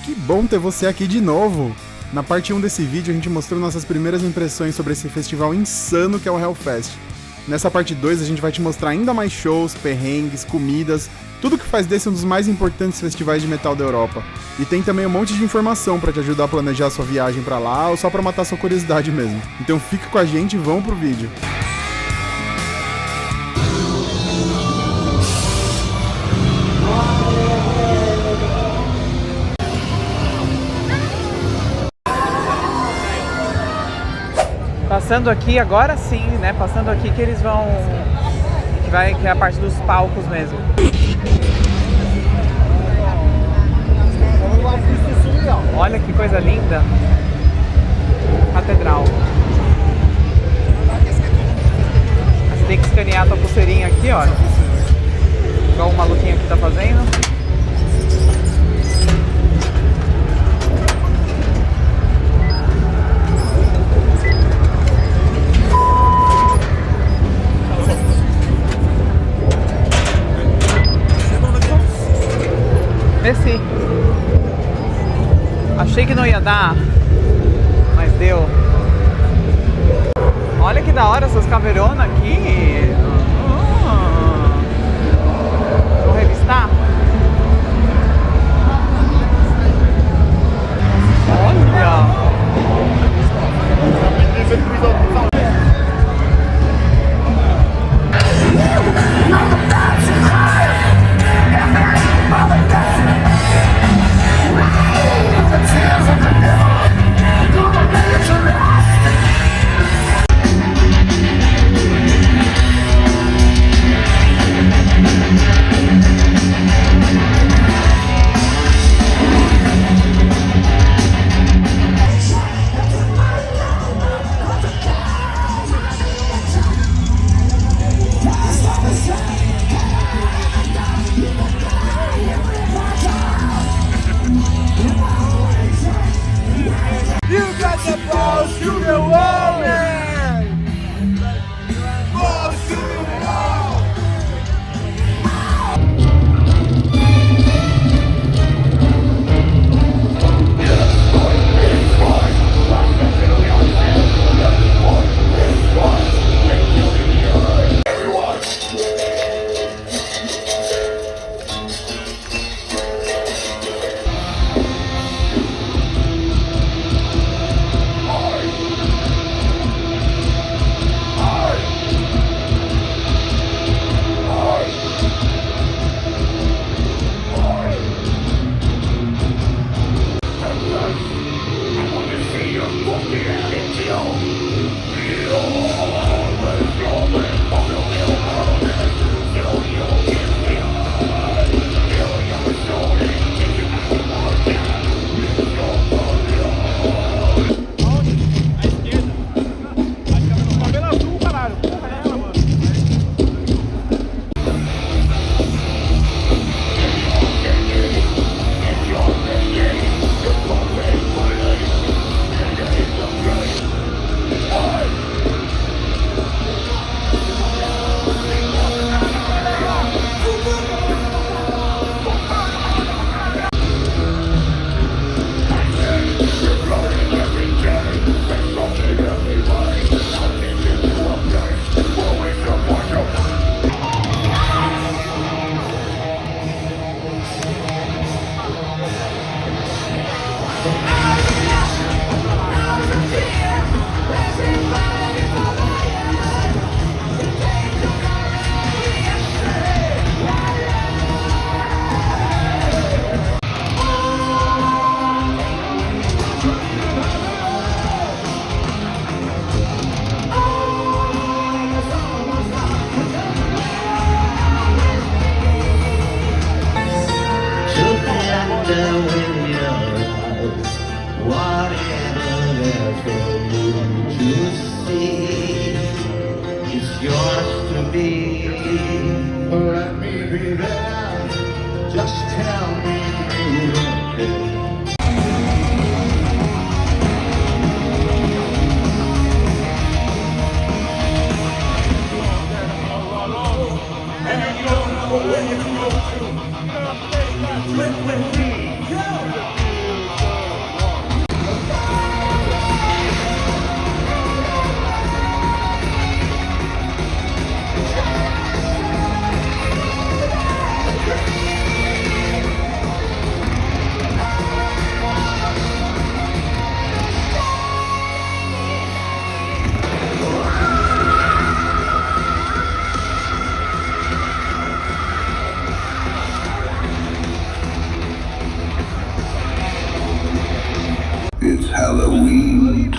Que bom ter você aqui de novo! Na parte 1 desse vídeo a gente mostrou nossas primeiras impressões sobre esse festival insano que é o Hellfest. Nessa parte 2 a gente vai te mostrar ainda mais shows, perrengues, comidas, tudo que faz desse um dos mais importantes festivais de metal da Europa. E tem também um monte de informação pra te ajudar a planejar sua viagem pra lá ou só pra matar sua curiosidade mesmo. Então fica com a gente e vamos pro vídeo. Passando aqui, agora sim, né? Passando aqui que eles vão... Que é a parte dos palcos mesmo. Olha que coisa linda. Catedral. Você tem que escanear a tua pulseirinha aqui, ó. Igual o maluquinho aqui tá fazendo. Desci. Achei que não ia dar, mas deu. Olha que da hora essas caveironas aqui. Vou revistar. Olha.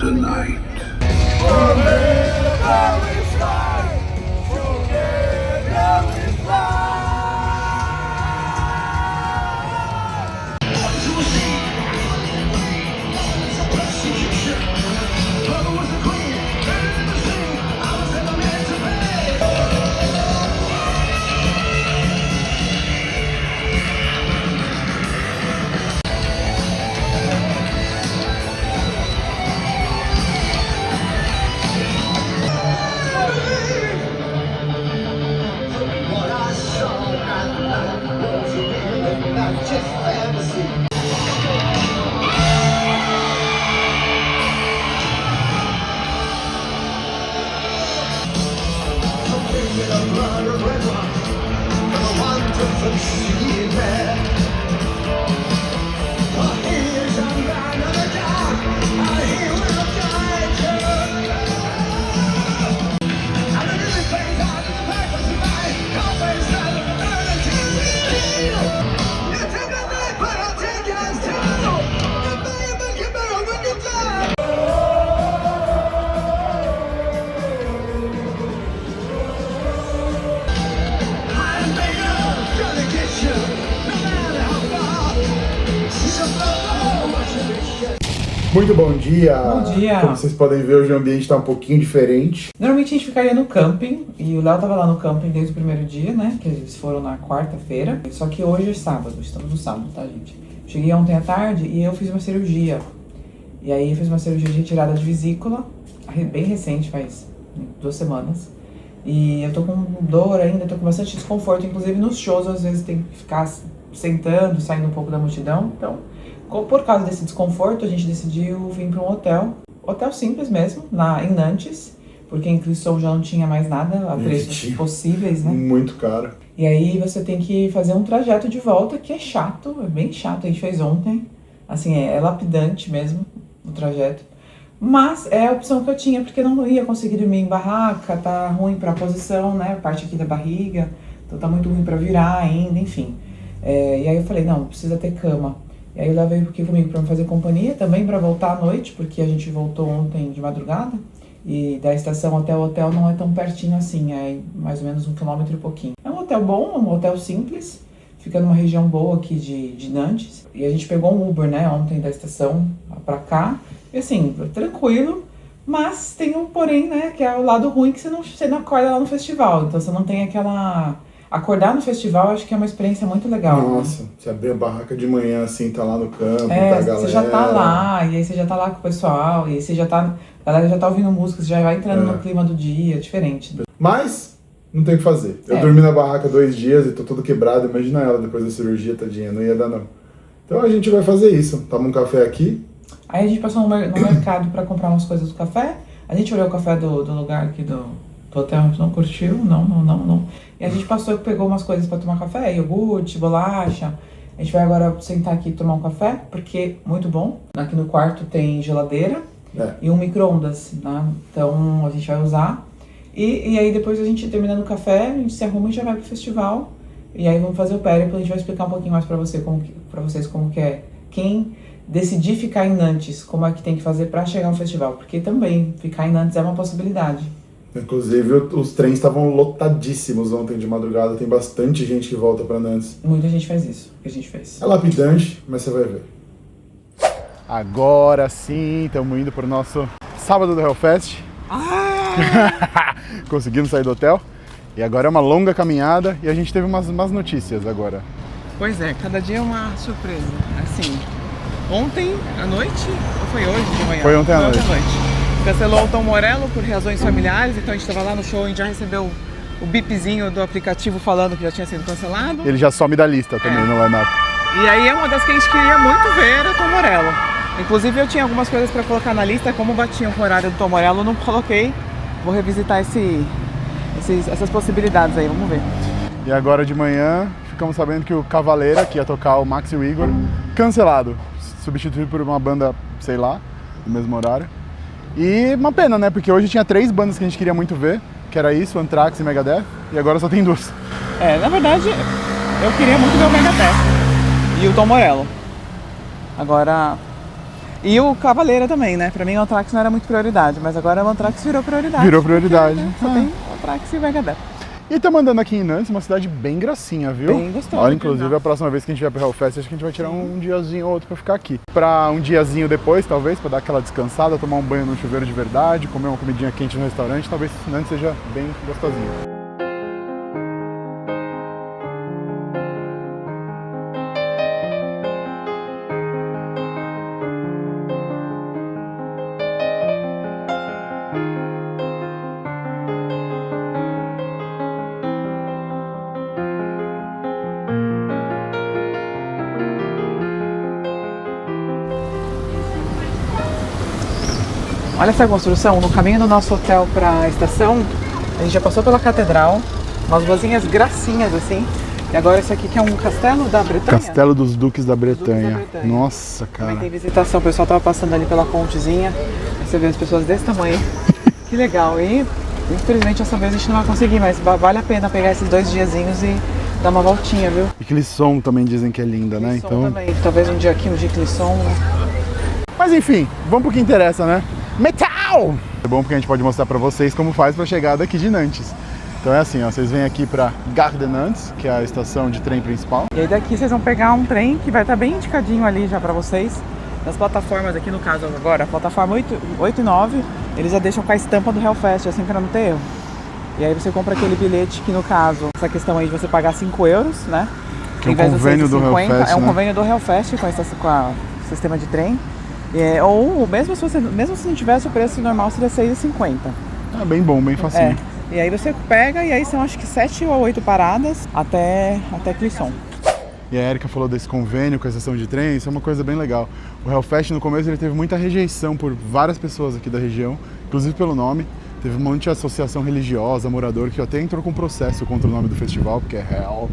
the night. Muito bom dia! Bom dia! Como vocês podem ver, hoje o ambiente está um pouquinho diferente. Normalmente a gente ficaria no camping, e o Léo tava lá no camping desde o primeiro dia, né? Que eles foram na quarta-feira. Só que hoje é sábado, estamos no sábado, tá, gente? Cheguei ontem à tarde e eu fiz uma cirurgia. E aí eu fiz uma cirurgia de retirada de vesícula, bem recente, faz 2 semanas. E eu tô com dor ainda, tô com bastante desconforto, inclusive nos shows às vezes tem que ficar sentando, saindo um pouco da multidão. Então, por causa desse desconforto, a gente decidiu vir para um hotel simples mesmo, em Nantes, porque em Clisson já não tinha mais nada a preços possíveis, né? Muito caro. E aí você tem que fazer um trajeto de volta, que é chato, é bem chato, a gente fez ontem, assim, é lapidante mesmo o trajeto. Mas é a opção que eu tinha, porque não ia conseguir dormir em barraca, tá ruim pra posição, né, a parte aqui da barriga, então tá muito ruim pra virar ainda, enfim. E aí eu falei, não, precisa ter cama. E aí o Léo veio aqui comigo pra me fazer companhia, também pra voltar à noite, porque a gente voltou ontem de madrugada, e da estação até o hotel não é tão pertinho assim, é mais ou menos 1 quilômetro e pouquinho. É um hotel bom, é um hotel simples, fica numa região boa aqui de Nantes, e a gente pegou um Uber, né, ontem da estação pra cá, e assim, tranquilo, mas tem um porém, né, que é o lado ruim que você não acorda lá no festival, então você não tem aquela... Acordar no festival, acho que é uma experiência muito legal. Nossa, né? Você abrir a barraca de manhã assim, tá lá no campo, tá a galera. Você já tá lá, e aí você já tá lá com o pessoal, e aí você já tá... A galera já tá ouvindo música, você já vai entrando no clima do dia, diferente. Mas, não tem o que fazer. Eu dormi na barraca 2 dias e tô todo quebrado, imagina ela depois da cirurgia, tadinha, não ia dar não. Então a gente vai fazer isso, toma um café aqui. Aí a gente passou no mercado pra comprar umas coisas do café, a gente olhou o café do lugar aqui do hotel, a gente não curtiu, não. E a gente passou e pegou umas coisas pra tomar café, iogurte, bolacha. A gente vai agora sentar aqui e tomar um café, porque muito bom. Aqui no quarto tem geladeira e um micro-ondas, né? Então a gente vai usar. E aí depois a gente, terminando o café, a gente se arruma e já vai pro festival. E aí vamos fazer o périplo, a gente vai explicar um pouquinho mais pra vocês como que é. Quem decidir ficar em Nantes, como é que tem que fazer pra chegar no festival. Porque também ficar em Nantes é uma possibilidade. Inclusive, os trens estavam lotadíssimos ontem de madrugada. Tem bastante gente que volta pra Nantes. Muita gente faz isso, que a gente fez. É lapidante, mas você vai ver. Agora sim, estamos indo pro nosso sábado do Hellfest. Conseguimos sair do hotel. E agora é uma longa caminhada e a gente teve umas notícias agora. Pois é, cada dia é uma surpresa. Assim, ontem à noite, ou foi hoje de manhã? Foi ontem à noite. Cancelou o Tom Morello por razões familiares, então a gente estava lá no show e já recebeu o bipzinho do aplicativo falando que já tinha sido cancelado. Ele já some da lista também no line-up. E aí é uma das que a gente queria muito ver, era o Tom Morello. Inclusive eu tinha algumas coisas para colocar na lista, como batiam com o horário do Tom Morello, eu não coloquei. Vou revisitar essas possibilidades aí, vamos ver. E agora de manhã ficamos sabendo que o Cavaleira, que ia tocar o Max e o Igor, cancelado. Substituído por uma banda, sei lá, no mesmo horário. E uma pena, né? Porque hoje tinha 3 bandas que a gente queria muito ver, que era isso, Anthrax e Megadeth, e agora só tem 2. Na verdade, eu queria muito ver o Megadeth e o Tom Morello. Agora, E o Cavaleira também, né? Pra mim o Anthrax não era muito prioridade, mas agora o Anthrax virou prioridade. Virou prioridade. Porque, né, só tem o Anthrax e o Megadeth. E estamos andando aqui em Nantes, uma cidade bem gracinha, viu? Bem gostosa. Olha, inclusive, a próxima vez que a gente vier pro Hellfest, acho que a gente vai tirar um diazinho ou outro pra ficar aqui. Pra um diazinho depois, talvez, pra dar aquela descansada, tomar um banho no chuveiro de verdade, comer uma comidinha quente no restaurante, talvez Nantes seja bem gostosinho. Olha essa construção, no caminho do nosso hotel para a estação, a gente já passou pela catedral, umas ruazinhas gracinhas assim, e agora esse aqui que é um castelo da Bretanha. Castelo dos Duques da Bretanha. Duques da Bretanha. Nossa, cara. Também tem visitação, o pessoal tava passando ali pela pontezinha, aí você vê as pessoas desse tamanho, que legal. E infelizmente dessa vez a gente não vai conseguir, mas vale a pena pegar esses 2 diazinhos e dar uma voltinha, viu? E Clisson também dizem que é linda, né? Clisson também, talvez um dia aqui, um dia Clisson, né? Mas enfim, vamos pro que interessa, né? Metal! É bom porque a gente pode mostrar pra vocês como faz pra chegar daqui de Nantes. Então é assim, ó, vocês vêm aqui pra Gare de Nantes, que é a estação de trem principal. E aí daqui vocês vão pegar um trem que vai estar bem indicadinho ali já pra vocês. Nas plataformas aqui, no caso agora, a plataforma 8 e 9, eles já deixam com a estampa do Hellfest, assim pra não ter erro. E aí você compra aquele bilhete que, no caso, essa questão aí de você pagar 5 euros, né? Que é um convênio do Hellfest, é um né? convênio do Hellfest com a sistema de trem. Ou mesmo se não tivesse o preço normal, seria R$6,50. É bem bom, bem facinho. E aí você pega e aí são acho que 7 ou 8 paradas até Clisson. E a Erika falou desse convênio com a estação de trem, isso é uma coisa bem legal. O Hellfest no começo ele teve muita rejeição por várias pessoas aqui da região, inclusive pelo nome. Teve um monte de associação religiosa, morador, que até entrou com processo contra o nome do festival, porque é Hell.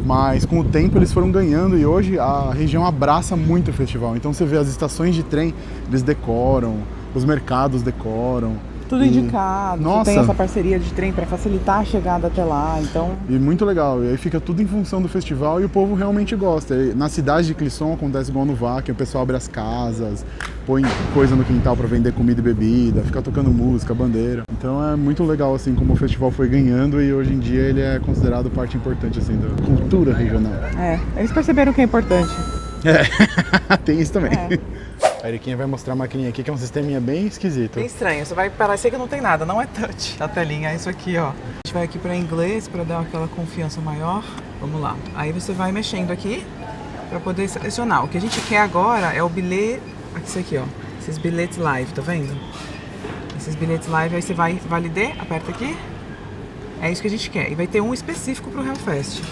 Mas com o tempo eles foram ganhando e hoje a região abraça muito o festival. Então você vê as estações de trem, eles decoram, os mercados decoram. Tudo indicado, Nossa. Você tem essa parceria de trem para facilitar a chegada até lá, então... E muito legal, e aí fica tudo em função do festival e o povo realmente gosta. E na cidade de Clisson acontece igual no Wacken, o pessoal abre as casas, põe coisa no quintal para vender comida e bebida, fica tocando música, bandeira. Então é muito legal assim como o festival foi ganhando e hoje em dia ele é considerado parte importante assim da cultura regional. Eles perceberam que é importante. Tem isso também. É. A Eriquinha vai mostrar a maquininha aqui, que é um sisteminha bem esquisito. Bem estranho, você vai parecer que não tem nada, não é touch a telinha, é isso aqui, ó. A gente vai aqui para inglês para dar aquela confiança maior. Vamos lá. Aí você vai mexendo aqui para poder selecionar. O que a gente quer agora é o bilhete, isso aqui, ó. Esses bilhetes live, tá vendo? Esses bilhetes live, aí você vai validar, aperta aqui. É isso que a gente quer. E vai ter um específico pro Hellfest.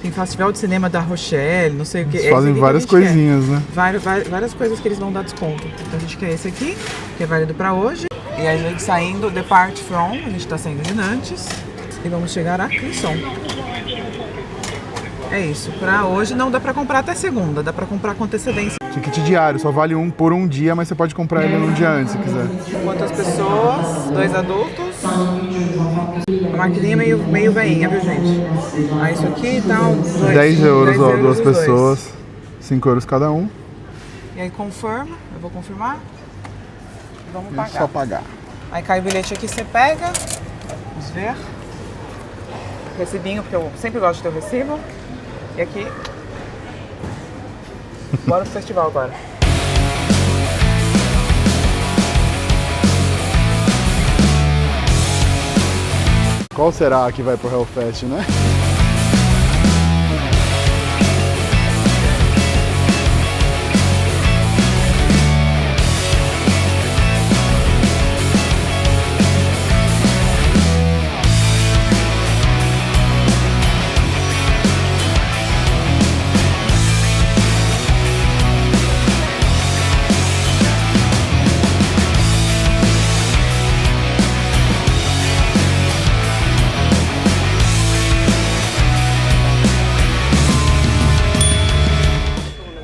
Tem Festival de Cinema da Rochelle, não sei o que. Eles fazem várias coisinhas, né? Várias coisas que eles vão dar desconto. Então a gente quer esse aqui, que é válido pra hoje. E a gente saindo, depart from, a gente tá saindo de Nantes. E vamos chegar a Clisson. É isso, pra hoje não dá pra comprar até segunda, dá pra comprar com antecedência. Ticket diário, só vale um por um dia, mas você pode comprar ele um dia antes, se quiser. Quantas pessoas? 2 adultos. A maquininha meio veinha, viu, gente? Aí isso aqui tá 10 euros, ó, 2 os dois. pessoas. 5 euros cada um. E aí confirma, eu vou confirmar. Vamos É pagar. só pagar. Aí cai o bilhete aqui, você pega. Vamos ver. Recibinho, porque eu sempre gosto de ter o recibo. E aqui. Bora pro festival agora. Qual será que vai pro Hellfest, né?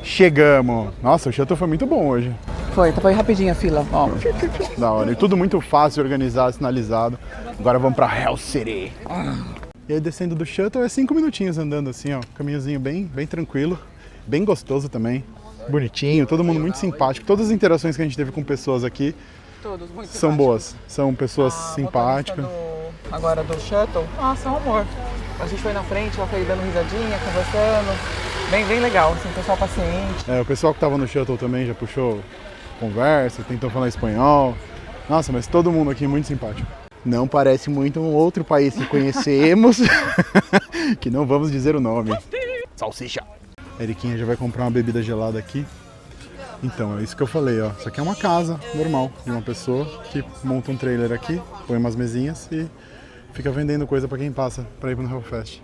Chegamos! Nossa, o shuttle foi muito bom hoje. Foi rapidinho a fila, ó. Da hora. E tudo muito fácil, organizado, sinalizado. Agora vamos pra Hell City. E aí descendo do shuttle é 5 minutinhos andando assim, ó. Caminhozinho bem tranquilo. Bem gostoso também. bonitinho, todo mundo muito simpático. Todas as interações que a gente teve com pessoas aqui Todos muito são boas. São pessoas simpáticas. Agora do shuttle, nossa, é um amor. A gente foi na frente, ela foi dando risadinha, conversando. Bem legal, assim, pessoal paciente. O pessoal que tava no shuttle também já puxou conversa, tentou falar espanhol. Nossa, mas todo mundo aqui muito simpático. Não parece muito um outro país que conhecemos, que não vamos dizer o nome. Salsicha. A Eriquinha já vai comprar uma bebida gelada aqui. Então, é isso que eu falei, ó. Isso aqui é uma casa normal de uma pessoa que monta um trailer aqui, põe umas mesinhas e fica vendendo coisa pra quem passa pra ir pro Hellfest.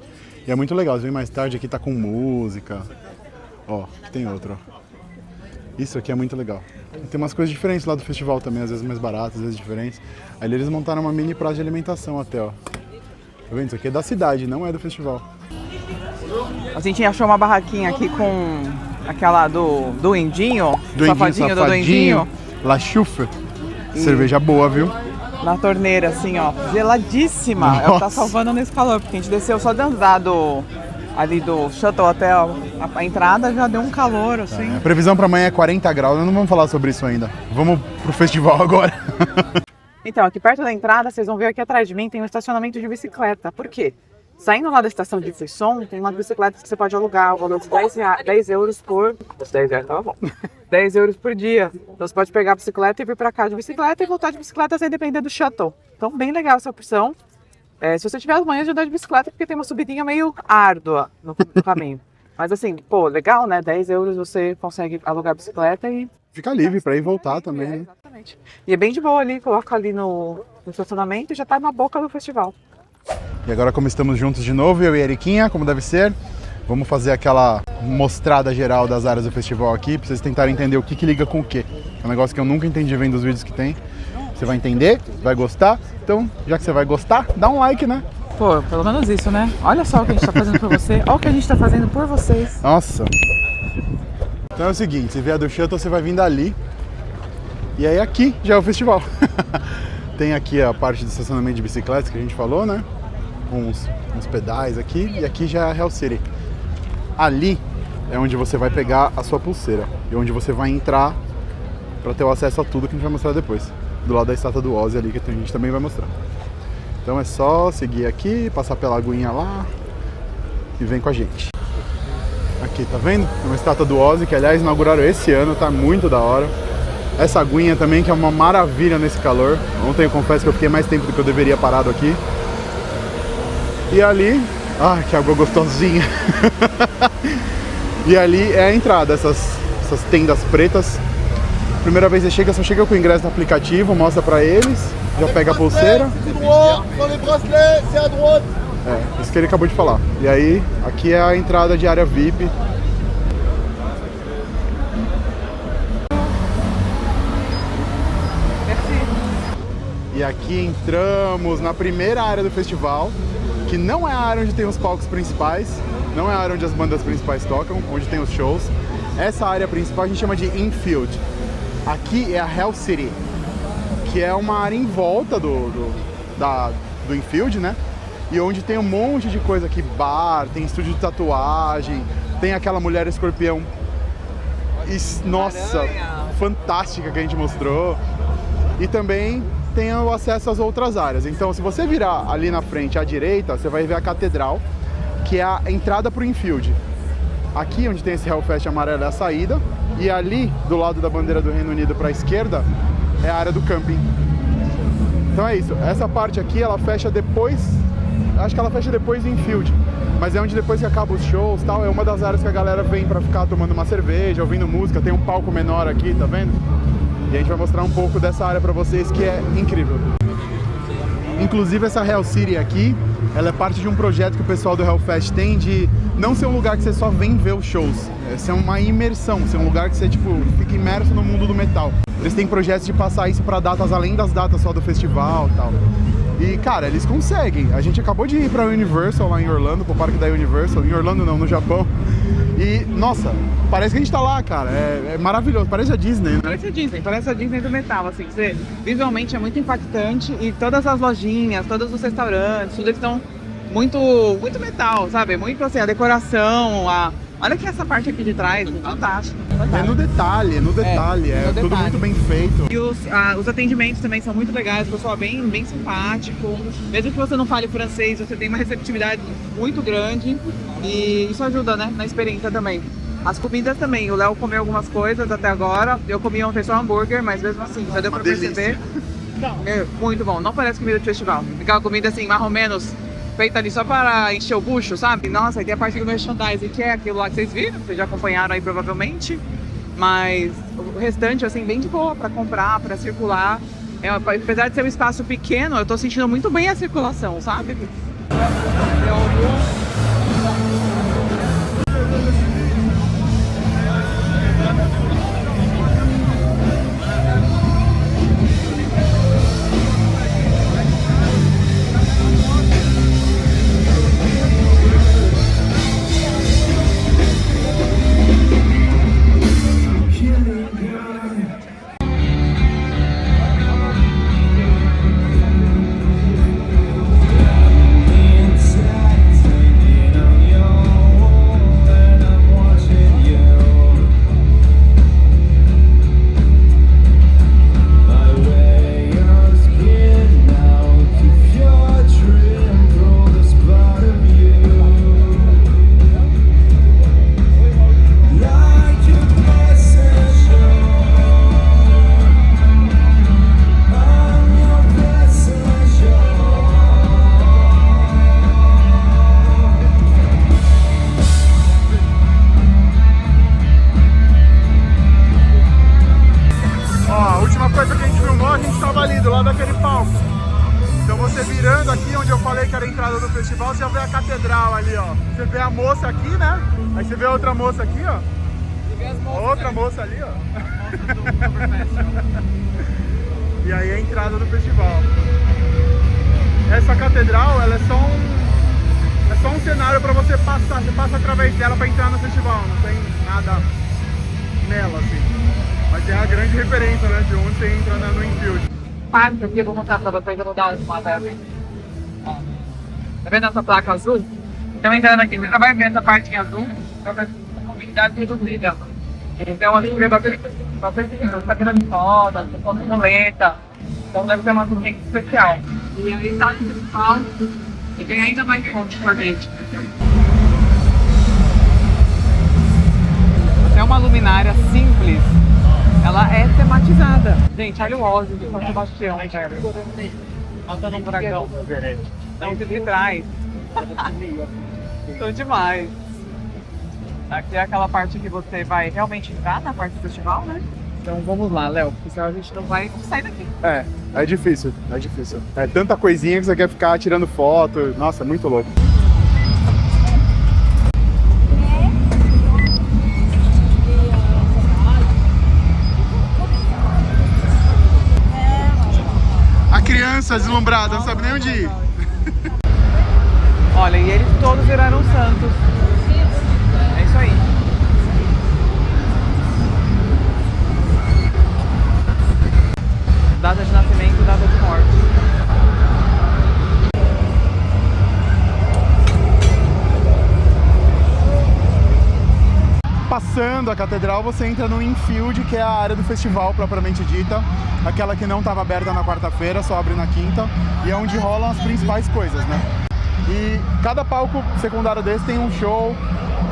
E é muito legal, vem mais tarde aqui tá com música. Ó, aqui tem outro, ó. Isso aqui é muito legal. E tem umas coisas diferentes lá do festival também, às vezes mais baratas, às vezes diferentes. Ali eles montaram uma mini praça de alimentação até, ó. Tá vendo? Isso aqui é da cidade, não é do festival. A gente achou uma barraquinha aqui com aquela do Indinho, Safadinho do Indinho. La Chufa. Cerveja boa, viu? Na torneira, assim, ó, geladíssima. Nossa. Ela tá salvando nesse calor, porque a gente desceu só de andar ali do shuttle até a entrada, já deu um calor, assim. A previsão pra amanhã é 40 graus, nós não vamos falar sobre isso ainda. Vamos pro festival agora. Então, aqui perto da entrada, vocês vão ver aqui atrás de mim, tem um estacionamento de bicicleta. Por quê? Saindo lá da estação de Frisson, tem umas bicicletas que você pode alugar, o valor de 10 euros por... 10 reais tava bom. 10 euros por dia. Então você pode pegar a bicicleta e vir pra cá de bicicleta e voltar de bicicleta sem depender do shuttle. Então, bem legal essa opção. Se você tiver as manhãs de andar de bicicleta, porque tem uma subidinha meio árdua no caminho. Mas assim, pô, legal, né? 10 euros você consegue alugar a bicicleta e... Fica livre pra ir voltar também, né? Exatamente. E é bem de boa ali, coloca ali no estacionamento e já tá na boca do festival. E agora, como estamos juntos de novo, eu e a Eriquinha, como deve ser, vamos fazer aquela mostrada geral das áreas do festival aqui, pra vocês tentarem entender o que liga com o que. É um negócio que eu nunca entendi vendo os vídeos que tem. Você vai entender, vai gostar, então, já que você vai gostar, dá um like, né? Pô, pelo menos isso, né? Olha só o que a gente tá fazendo por você, olha o que a gente tá fazendo por vocês. Nossa! Então é o seguinte, se vier do shuttle, você vai vir dali, e aí aqui já é o festival. Tem aqui a parte do estacionamento de bicicletas que a gente falou, né? Uns pedais aqui, e aqui já é a Hell City. Ali é onde você vai pegar a sua pulseira, e onde você vai entrar para ter o acesso a tudo que a gente vai mostrar depois. Do lado da estátua do Ozzy ali, que a gente também vai mostrar. Então é só seguir aqui, passar pela aguinha lá e vem com a gente. Aqui, tá vendo? É uma estátua do Ozzy, que aliás inauguraram esse ano, tá muito da hora. Essa aguinha também, que é uma maravilha nesse calor. Ontem eu confesso que eu fiquei mais tempo do que eu deveria parado aqui. E ali, que água gostosinha. E ali é a entrada, essas tendas pretas. Primeira vez que você chega, só chega com o ingresso no aplicativo, mostra pra eles, já pega a pulseira. Isso que ele acabou de falar. E aí, aqui é a entrada de área VIP. E aqui entramos na primeira área do festival, que não é a área onde tem os palcos principais, não é a área onde as bandas principais tocam, onde tem os shows. Essa área principal a gente chama de infield. Aqui é a Hell City, que é uma área em volta do infield, né? E onde tem um monte de coisa aqui, bar, tem estúdio de tatuagem, tem aquela mulher escorpião, nossa, fantástica que a gente mostrou. E também tem o acesso às outras áreas. Então, se você virar ali na frente à direita, você vai ver a catedral, que é a entrada para o infield. Aqui, onde tem esse Hellfest amarelo, é a saída. E ali, do lado da bandeira do Reino Unido para a esquerda, é a área do camping. Então é isso. Essa parte aqui, ela fecha depois... Acho que ela fecha depois do infield. Mas é onde depois que acaba os shows e tal, é uma das áreas que a galera vem para ficar tomando uma cerveja, ouvindo música. Tem um palco menor aqui, tá vendo? E a gente vai mostrar um pouco dessa área para vocês, que é incrível. Inclusive essa Hell City aqui, ela é parte de um projeto que o pessoal do Hellfest tem de não ser um lugar que você só vem ver os shows, ser uma imersão, ser um lugar que você fica imerso no mundo do metal. Eles têm projetos de passar isso para datas além das datas só do festival e tal. E cara, eles conseguem. A gente acabou de ir para a Universal lá em Orlando, pro parque da Universal, em Orlando não, no Japão. E, nossa, parece que a gente tá lá, cara, é maravilhoso, parece a Disney, né? Parece a Disney do metal, assim, visualmente é muito impactante e todas as lojinhas, todos os restaurantes, tudo eles estão muito metal, sabe? Muito assim, a decoração, olha que essa parte aqui de trás, fantástico. É no detalhe, no tudo detalhe. muito bem feito. E os atendimentos também são muito legais, o pessoal é bem simpático. Mesmo que você não fale francês, você tem uma receptividade muito grande e isso ajuda, né, na experiência também. As comidas também, o Léo comeu algumas coisas até agora, eu comi ontem só hambúrguer, mas mesmo assim, já deu pra perceber. É muito bom, não parece comida de festival. Aquela comida assim, mais ou menos feita ali só para encher o bucho, sabe? Nossa, aí tem a parte do merchandising, que é aquilo lá que vocês viram, vocês já acompanharam aí provavelmente. Mas o restante, assim, bem de boa para comprar, para circular. Apesar de ser um espaço pequeno, eu tô sentindo muito bem a circulação, sabe? Virando aqui onde eu falei que era a entrada do festival, você vê a catedral ali, ó. Você vê a moça aqui, né? Aí você vê a outra moça aqui, ó. Outra moça ali, ó. E aí a entrada do festival. Essa catedral, ela é só um cenário para você passar. Você passa através dela para entrar no festival. Não tem nada nela, assim. Mas é a grande referência, né? De onde você entra no infield. Aqui eu vou mostrar pra vocês, eu vou dar uma tela. Tá vendo essa placa azul? Então entrando aqui, você vai ver essa parte azul, é uma comunidade reduzida. Então a gente vê bastante cadeira de roda, muleta. Então deve ser uma comunidade especial. E aí está no principal e tem ainda mais fonte por dentro. É uma luminária simples. Ela é tematizada. Gente, olha o Ozzy de São Sebastião, velho. Matando um dragão. Não, de trás. Tô demais. Aqui é aquela parte que você vai realmente entrar na parte do festival, né? Então vamos lá, Léo, porque senão a gente não vai sair daqui. É difícil, é difícil. É tanta coisinha que você quer ficar tirando foto. Nossa, é muito louco. Criança deslumbrada, não sabe nem onde ir. Olha, e eles todos viraram santos. É isso aí. Data de nascimento, data de morte. Passando a catedral, você entra no infield, que é a área do festival propriamente dita. Aquela que não estava aberta na quarta-feira, só abre na quinta. E é onde rolam as principais coisas, né? E cada palco secundário desse tem um show,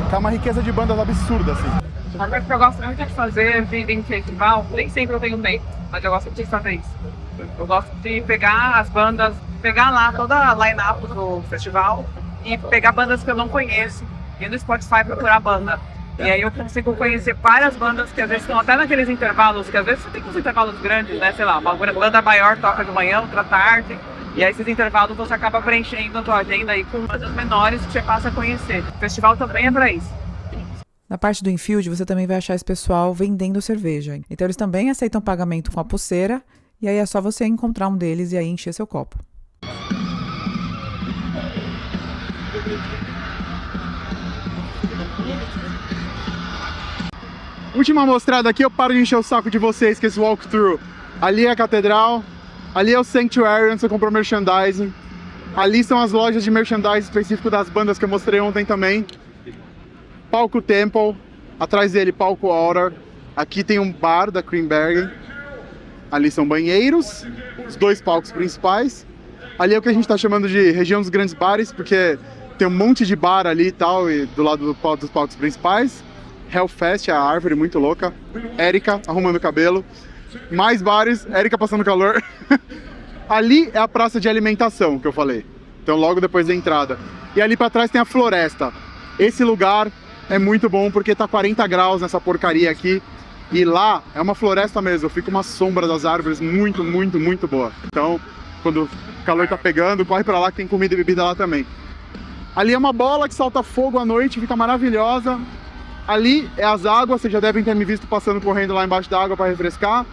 que é uma riqueza de bandas absurda, assim. Uma coisa que eu gosto muito de fazer em festival, nem sempre eu tenho tempo, mas eu gosto de fazer isso. Eu gosto de pegar as bandas, pegar lá toda a line-up do festival e pegar bandas que eu não conheço e no Spotify procurar banda. E aí eu consigo conhecer várias bandas que às vezes estão até naqueles intervalos, que às vezes você tem uns intervalos grandes, né? Sei lá, uma banda maior toca de manhã, outra tarde. E aí esses intervalos você acaba preenchendo a tua agenda aí com bandas menores que você passa a conhecer. O festival também é pra isso. Na parte do infield você também vai achar esse pessoal vendendo cerveja. Então eles também aceitam pagamento com a pulseira. E aí é só você encontrar um deles e aí encher seu copo. Última mostrada aqui, eu paro de encher o saco de vocês com esse walkthrough. Ali é a catedral, ali é o Sanctuary, onde você comprou merchandising. Ali são as lojas de merchandising específico das bandas que eu mostrei ontem também. Palco Temple. Atrás dele, palco Aura. Aqui tem um bar da Creamberg. Ali são banheiros, os 2 palcos principais. Ali é o que a gente tá chamando de região dos grandes bares, porque tem um monte de bar ali e tal, e do lado dos palcos principais. Hellfest, a árvore muito louca. Érica arrumando o cabelo. Mais bares, Érica passando calor. Ali é a praça de alimentação que eu falei. Então logo depois da entrada. E ali pra trás tem a floresta. Esse lugar é muito bom porque tá 40 graus nessa porcaria aqui. E lá é uma floresta mesmo, fica uma sombra das árvores muito, muito, muito boa. Então, quando o calor tá pegando, corre pra lá que tem comida e bebida lá também. Ali é uma bola que solta fogo à noite, fica maravilhosa. Ali é as águas, vocês já devem ter me visto passando correndo lá embaixo da água para refrescar.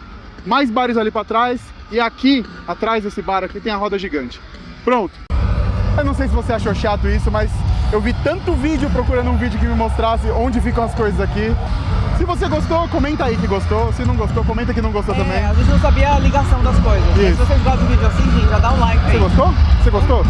Mais bares ali para trás. E aqui, atrás desse bar aqui, tem a roda gigante. Pronto. Eu não sei se você achou chato isso, mas eu vi tanto vídeo procurando um vídeo que me mostrasse onde ficam as coisas aqui. Se você gostou, comenta aí que gostou. Se não gostou, comenta que não gostou também. A gente não sabia a ligação das coisas. Mas se vocês gostam de vídeo assim, gente, já dá um like aí. Você gostou? Você gostou?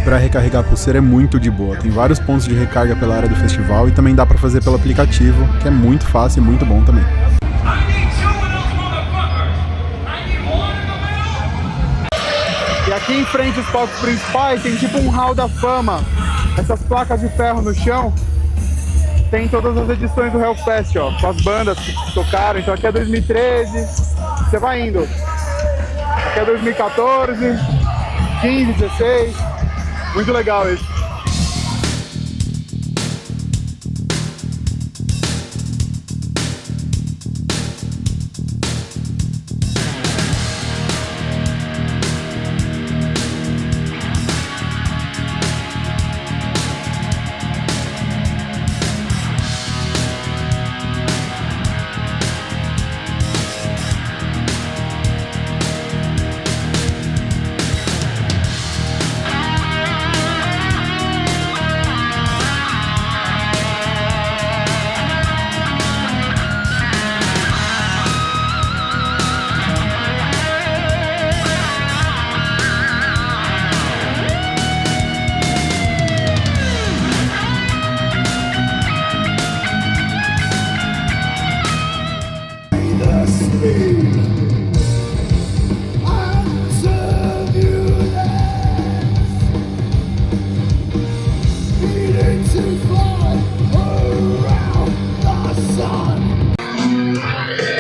Para recarregar a pulseira é muito de boa, tem vários pontos de recarga pela área do festival e também dá para fazer pelo aplicativo, que é muito fácil e muito bom também. E aqui em frente aos palcos principais tem tipo um hall da fama, essas placas de ferro no chão, tem todas as edições do Hellfest, ó, com as bandas que tocaram. Então aqui é 2013, você vai indo, aqui é 2014, 15, 16... Muito legal isso.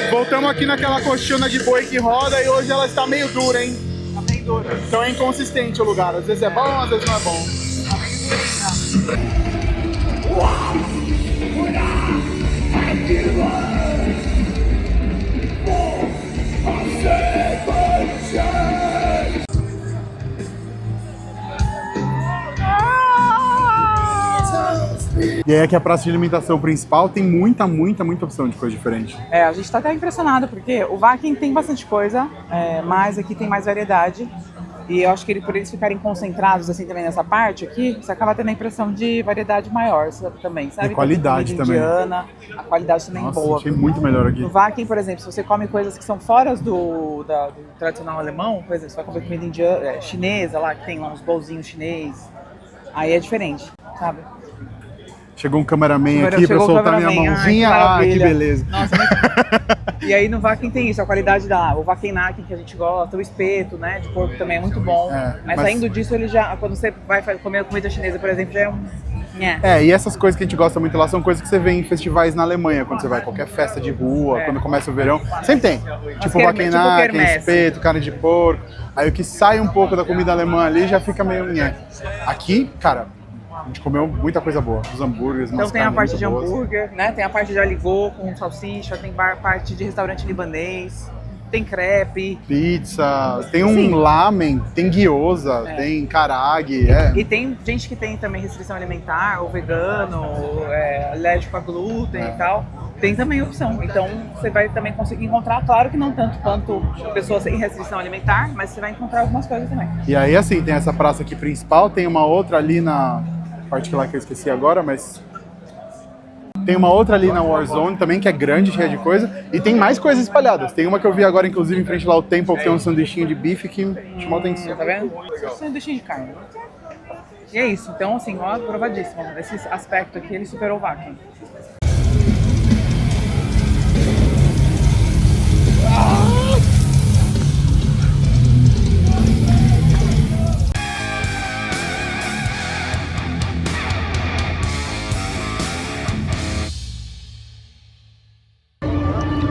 Voltamos aqui naquela coxona de boi que roda e hoje ela está meio dura, hein? Tá bem dura. Então é inconsistente o lugar. Às vezes é bom, às vezes não é bom. Tá bem durinha. E aí aqui a praça de alimentação principal tem muita opção de coisa diferente. A gente tá até impressionado, porque o Wacken tem bastante coisa, mas aqui tem mais variedade. E eu acho que por eles ficarem concentrados assim também nessa parte aqui, você acaba tendo a impressão de variedade maior também, sabe? E qualidade também. Indiana, a qualidade também boa. Achei muito melhor aqui. No Wacken, por exemplo, se você come coisas que são fora do tradicional alemão, por exemplo, você vai comer comida indiana, chinesa lá, que tem lá uns bolzinhos chinês, aí é diferente, sabe? Chegou um cameraman aqui pra soltar minha mãozinha. Que beleza. Nossa, e aí no Wacken tem isso, a qualidade o Wackennacken que a gente gosta, o espeto, né, de porco também é muito bom. Mas saindo disso, ele já, quando você vai comer comida chinesa, por exemplo, já é um... E essas coisas que a gente gosta muito lá são coisas que você vê em festivais na Alemanha, quando você vai qualquer festa de rua, quando começa o verão, sempre tem. Tipo Wackennacken, espeto, carne de porco. Aí o que sai um pouco da comida alemã ali já fica meio Aqui, cara, a gente comeu muita coisa boa, os hambúrgueres, então tem a parte de hambúrguer, né? Tem a parte de aligô com salsicha, tem parte de restaurante libanês, tem crepe, pizza, tem um lamen, tem gyoza, tem karaage. E tem gente que tem também restrição alimentar, ou vegano, ou alérgico a glúten e tal. tem também opção. Então você vai também conseguir encontrar, claro que não tanto quanto pessoas sem restrição alimentar, mas você vai encontrar algumas coisas também. E aí, assim, tem essa praça aqui principal, tem uma outra ali na parte lá que eu esqueci agora, mas tem uma outra ali na Warzone também, que é grande, cheia de coisa, e tem mais coisas espalhadas. Tem uma que eu vi agora, inclusive, em frente lá ao Temple, que tem um sanduichinho de bife que chamou atenção. Tá vendo? Sanduichinho de carne. E é isso. Então, assim, ó, provadíssimo. Esse aspecto aqui, ele superou o Wacken.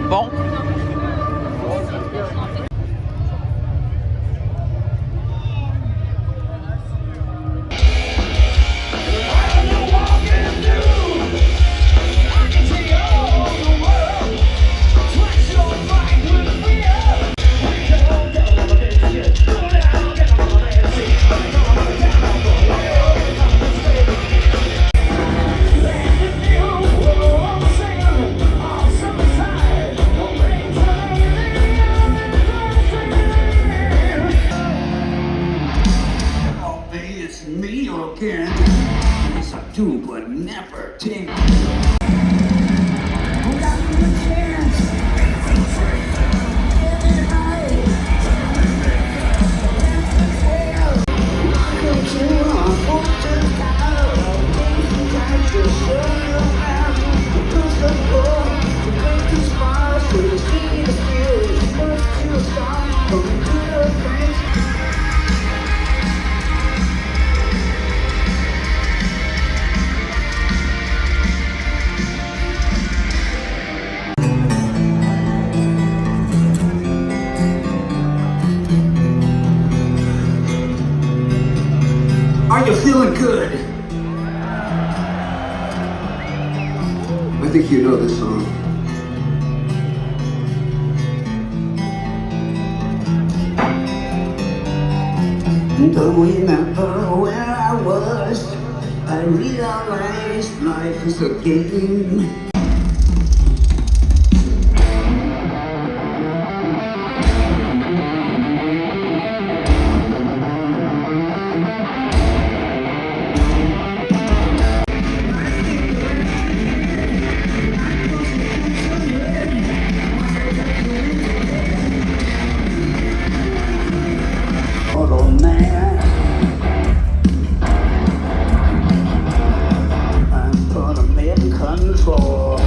Bom. It's me again. Yes, I do, but never think. Are you feeling good? I think you know this song. Don't remember where I was. I realized life is a game. Oh man, I'm gonna make control.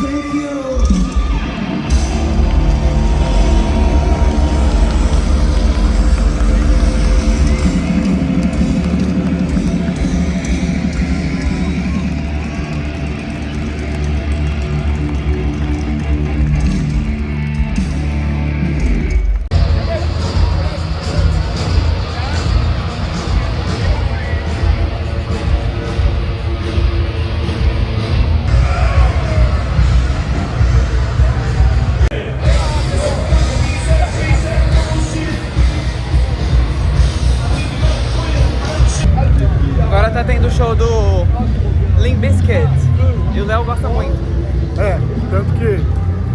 Thank you. Agora tá tendo o show do Limp Bizkit. E o Léo gosta muito. É, tanto que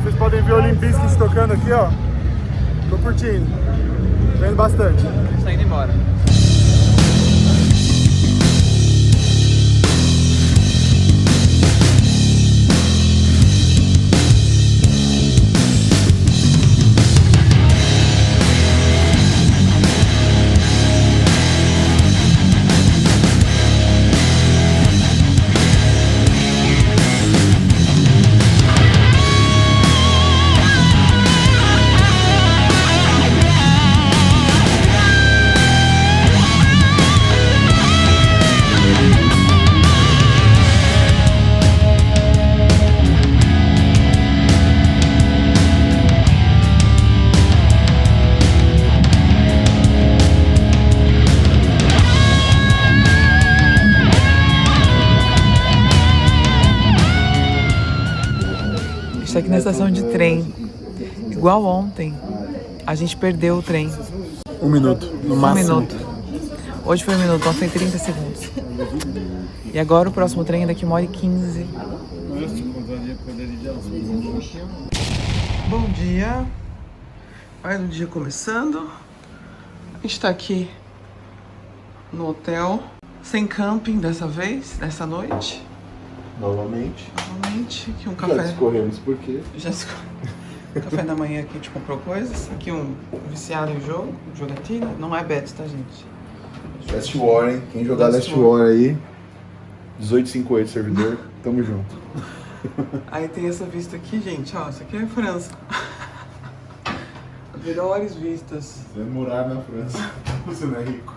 vocês podem ver o Limp Bizkit tocando aqui, ó. Tô curtindo. Vendo bastante. Tá indo embora. aqui na estação de trem. Igual ontem, a gente perdeu o trem. 1 minuto, no Um máximo. minuto. Hoje foi 1 minuto, ontem foi 30 segundos. E agora o próximo trem é daqui 1h15. Bom dia. Mais um dia começando. A gente tá aqui no hotel, sem camping dessa vez, dessa noite. Novamente. Novamente, aqui um Já café. discorremos por quê. Já café da manhã aqui a gente comprou coisas. Aqui um viciado em jogo, jogatina. Não é bet, tá, gente? Last War, hein? Quem jogar Last Last War aí, 1858 servidor, tamo junto. Aí tem essa vista aqui, gente, ó. Isso aqui é França. Melhores vistas. Você vai morar na França, você não é rico.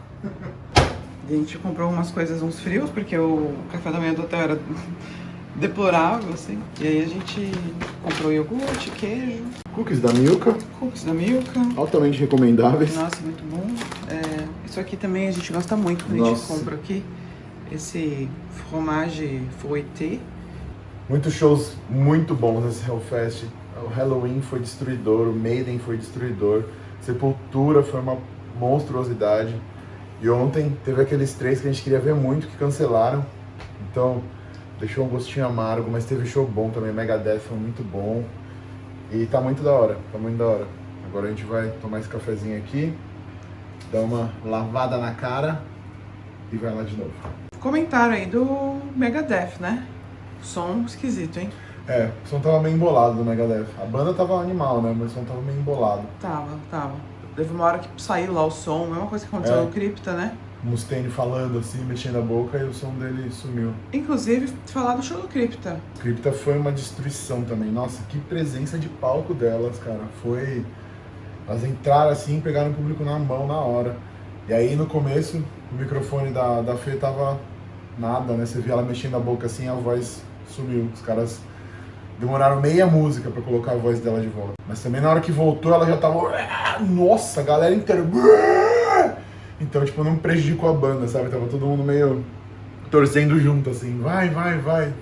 A gente comprou umas coisas, uns frios, porque o café da manhã do hotel era deplorável, assim. E aí a gente comprou iogurte, queijo, Cookies da Milka, cookies da Milka. altamente recomendáveis. Nossa, muito bom. Isso aqui também a gente gosta muito quando a gente Nossa. compra aqui. Esse fromage fouetté. Muitos shows muito bons nesse Hellfest. O Halloween foi destruidor, o Maiden foi destruidor, Sepultura foi uma monstruosidade. E ontem teve aqueles 3 que a gente queria ver muito, que cancelaram. Então, deixou um gostinho amargo, mas teve show bom também. Megadeth foi muito bom. E tá muito da hora, tá muito da hora. Agora a gente vai tomar esse cafezinho aqui, dar uma lavada na cara e vai lá de novo. Comentaram aí do Megadeth, né? Som esquisito, hein? É, o som tava meio embolado do Megadeth. A banda tava animal, né? Mas o som tava meio embolado. Tava. Teve uma hora que saiu lá o som, mesma coisa que aconteceu no Crypta, né? O Mustaine falando assim, mexendo a boca e o som dele sumiu. Inclusive, falar do show do Crypta. Crypta foi uma destruição também. Nossa, que presença de palco delas, cara. Foi... Elas entraram assim, pegaram o público na mão na hora. E aí no começo, o microfone da Fê tava nada, né? Você via ela mexendo a boca assim, a voz sumiu. Os caras demoraram meia música pra colocar a voz dela de volta. Mas também na hora que voltou, ela já tava... Nossa, a galera inteira... Então, tipo, não prejudicou a banda, sabe? Tava todo mundo meio torcendo junto, assim. Vai.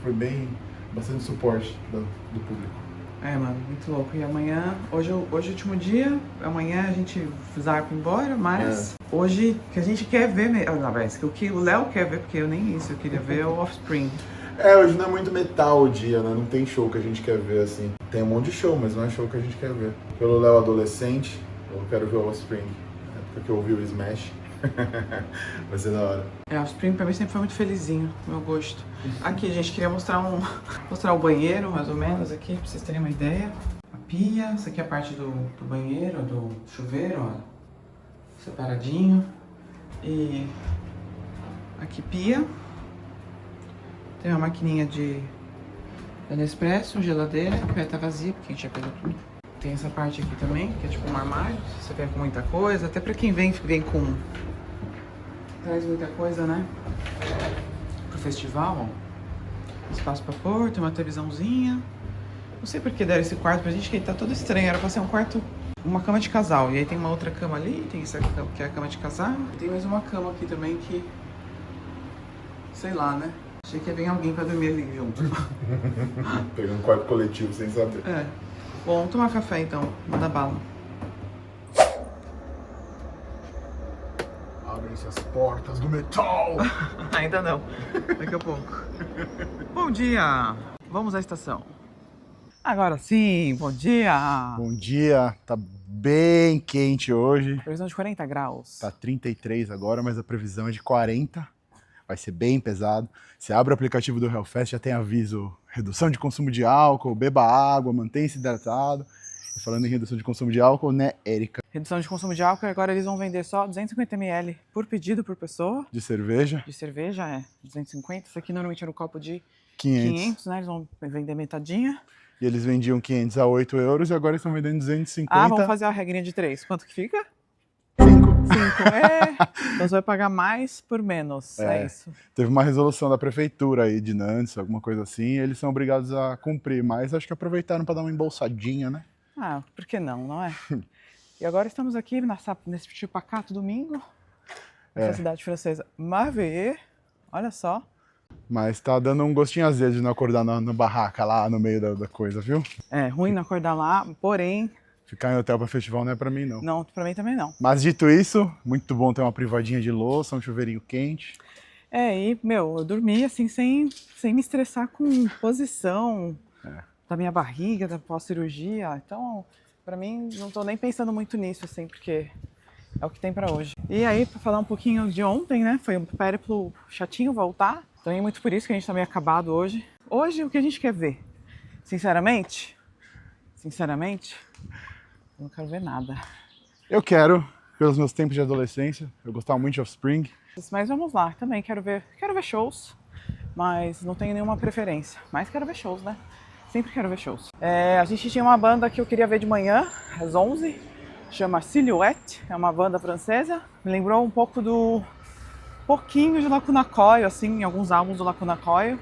Foi bem... Bastante suporte do público. É, mano, muito louco. E amanhã... Hoje é o último dia. Amanhã a gente zarpa embora, mas... Hoje, que a gente quer ver... Na verdade, o que o Léo quer ver, porque eu nem isso. Eu queria ver o Offspring. Hoje não é muito metal o dia, né? Não tem show que a gente quer ver, assim. Tem um monte de show, mas não é show que a gente quer ver. Pelo Léo adolescente, eu quero ver o Offspring. Na época que eu ouvi o Smash. Vai ser da hora. O Offspring pra mim sempre foi muito felizinho, do meu gosto. Aqui, gente, queria mostrar o banheiro, mais ou menos, aqui, pra vocês terem uma ideia. A pia, essa aqui é a parte do banheiro, do chuveiro, ó. Separadinho. E aqui pia. Tem uma maquininha de Nespresso, geladeira, que tá vazia, porque a gente já pegou tudo. Tem essa parte aqui também, que é tipo um armário, se você vem com muita coisa, até pra quem vem com... Traz muita coisa, né? Pro festival, ó. Espaço pra pôr, tem uma televisãozinha. Não sei por que deram esse quarto pra gente, que ele tá todo estranho. Era pra ser um quarto, uma cama de casal. E aí tem uma outra cama ali, tem essa aqui que é a cama de casal. E tem mais uma cama aqui também que... Sei lá, né? Achei que ia vir alguém pra dormir ali junto. Pegando um quarto coletivo sem saber. É. Bom, vamos tomar café então. Manda bala. Abrem-se as portas do metal! Ainda não. Daqui a pouco. Bom dia! Vamos à estação. Agora sim, bom dia! Bom dia, tá bem quente hoje. Previsão de 40 graus. Tá 33 agora, mas a previsão é de 40. Vai ser bem pesado. Você abre o aplicativo do Hellfest, já tem aviso, redução de consumo de álcool, beba água, mantenha-se hidratado. E falando em redução de consumo de álcool, né, Érica? Redução de consumo de álcool, agora eles vão vender só 250 ml por pedido por pessoa. De cerveja? De cerveja, 250. Isso aqui normalmente era um copo de 500. 500, né? Eles vão vender metadinha. E eles vendiam 500 a 8 euros e agora eles estão vendendo 250. Ah, vamos fazer a regrinha de 3. Quanto que fica? 5, Então você vai pagar mais por menos, é isso. Teve uma resolução da prefeitura aí de Nantes, alguma coisa assim, e eles são obrigados a cumprir, mas acho que aproveitaram para dar uma embolsadinha, né? Ah, por que não é? E agora estamos aqui nesse tipo pacato domingo, nessa cidade francesa Marveilleux, olha só, Mas tá dando um gostinho azedo de não acordar no barraca lá no meio da coisa, viu? É, ruim não acordar lá, porém... Ficar em hotel pra festival não é pra mim, não. Não, pra mim também não. Mas dito isso, muito bom ter uma privadinha de louça, um chuveirinho quente. E, eu dormi assim, sem me estressar com posição da minha barriga, da pós-cirurgia. Então, pra mim, não tô nem pensando muito nisso, assim, porque é o que tem pra hoje. E aí, pra falar um pouquinho de ontem, né? Foi um périplo chatinho voltar. Também muito por isso que a gente tá meio acabado hoje. Hoje, o que a gente quer ver? Sinceramente, eu não quero ver nada. Eu quero, pelos meus tempos de adolescência, eu gostava muito de Offspring. Mas vamos lá, também quero ver shows, mas não tenho nenhuma preferência. Mas quero ver shows, né? Sempre quero ver shows. A gente tinha uma banda que eu queria ver de manhã, às 11, chama Silhouette, é uma banda francesa. Me lembrou um pouquinho de Lacuna Coil, assim, em alguns álbuns do Lacuna Coil.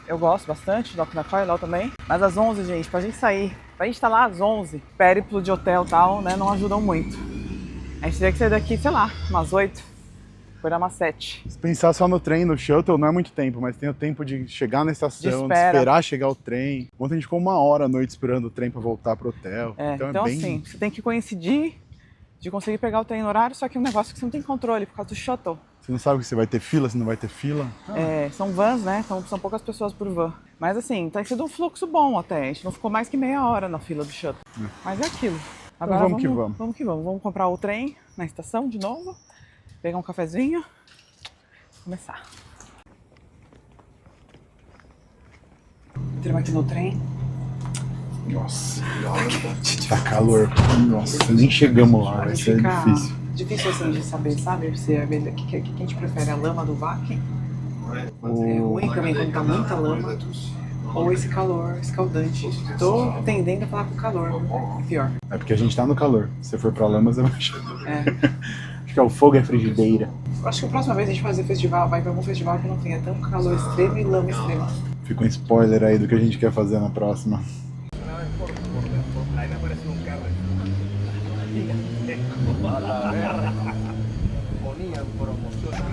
Eu gosto bastante de Lacuna Coil, lá também. Mas às 11, gente, pra gente sair, pra gente estar lá às 11, périplo de hotel e tal, né, não ajudam muito. A gente teria que sair daqui, sei lá, umas 8. Foi dar umas 7. Se pensar só no trem, no shuttle, não é muito tempo, mas tem o tempo de chegar na estação, de esperar chegar o trem. Ontem a gente ficou 1 hora à noite esperando o trem pra voltar pro hotel. Então bem... assim, você tem que coincidir de conseguir pegar o trem no horário, só que é um negócio que você não tem controle por causa do shuttle. Você não sabe se vai ter fila, se não vai ter fila. São vans, né? Então são poucas pessoas por van. Mas assim, tá sendo um fluxo bom até. A gente não ficou mais que meia hora na fila do shuttle. Mas é aquilo. Agora vamos que vamos. Vamos que vamos. Vamos comprar o trem na estação de novo. Pegar um cafezinho. Começar. Entramos aqui no trem. Nossa, tá calor. Nossa, nem chegamos lá, vai ser difícil. Difícil assim de saber, sabe? Se o que a gente prefere, a lama do Wacken? É ruim também quando tá muita lama. Ou esse calor escaldante. Tô tendendo a falar com o calor, pior. É porque a gente tá no calor. Se você for pra lama, você vai achar. Acho que o fogo é frigideira. Acho que a próxima vez a gente fazer festival, vai pra algum festival que não tenha tão calor extremo e lama extrema. Fica um spoiler aí do que a gente quer fazer na próxima.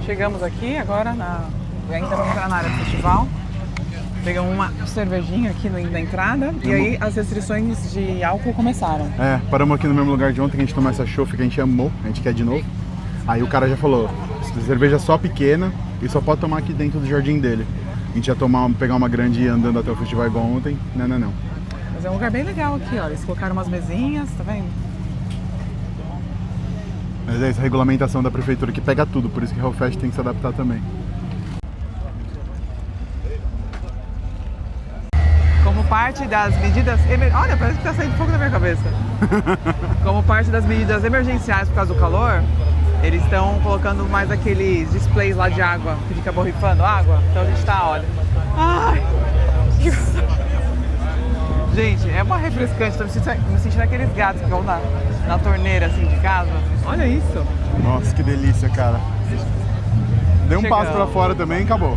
Chegamos aqui agora, ainda vamos entrar na área do festival. Pegamos uma cervejinha aqui na entrada e aí as restrições de álcool começaram. Paramos aqui no mesmo lugar de ontem que a gente tomou essa chopp que a gente amou, a gente quer de novo. Aí o cara já falou, cerveja só pequena e só pode tomar aqui dentro do jardim dele. A gente ia pegar uma grande e ir andando até o festival igual ontem. Não. Mas é um lugar bem legal aqui, ó. Eles colocaram umas mesinhas, tá vendo? Mas é isso, a regulamentação da prefeitura que pega tudo, por isso que o Hellfest tem que se adaptar também. Como parte das medidas... Olha, parece que tá saindo fogo da minha cabeça. Como parte das medidas emergenciais por causa do calor, eles estão colocando mais aqueles displays lá de água, que fica borrifando água. Então a gente tá, olha... Ai! Gente, é uma refrescante, tô me sentindo aqueles gatos que vão na torneira assim de casa. Olha isso! Nossa, que delícia, cara. Deu um passo pra fora também e acabou.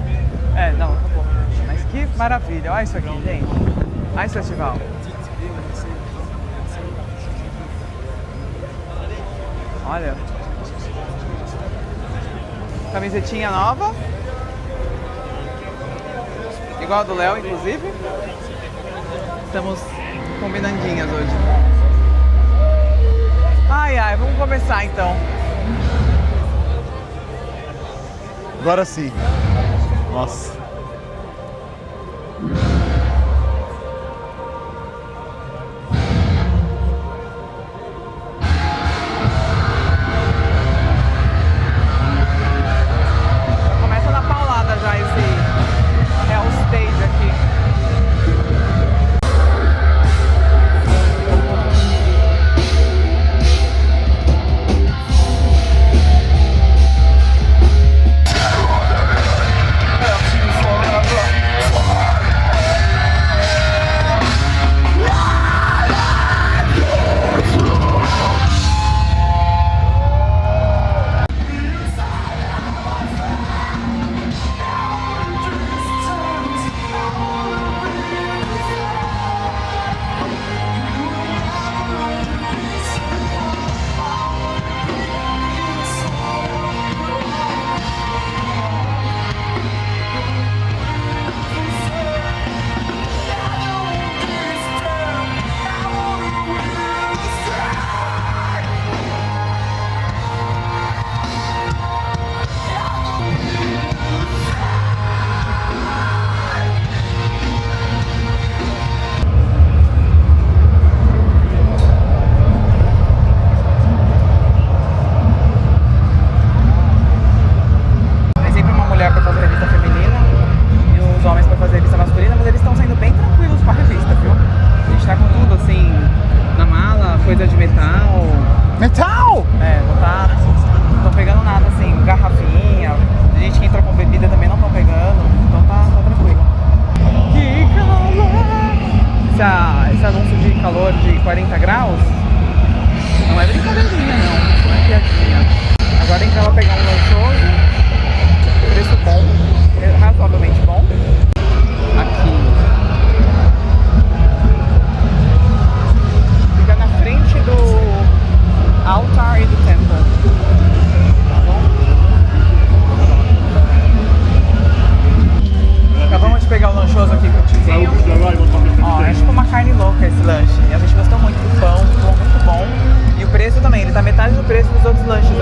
Não, acabou. Mas que maravilha, olha isso aqui, gente. Olha esse festival. Olha. Camisetinha nova. Igual a do Léo, inclusive. Estamos combinandinhas hoje. Ai, vamos começar então. Agora sim. Nossa. Começa na paulada já esse Hell Stage aqui.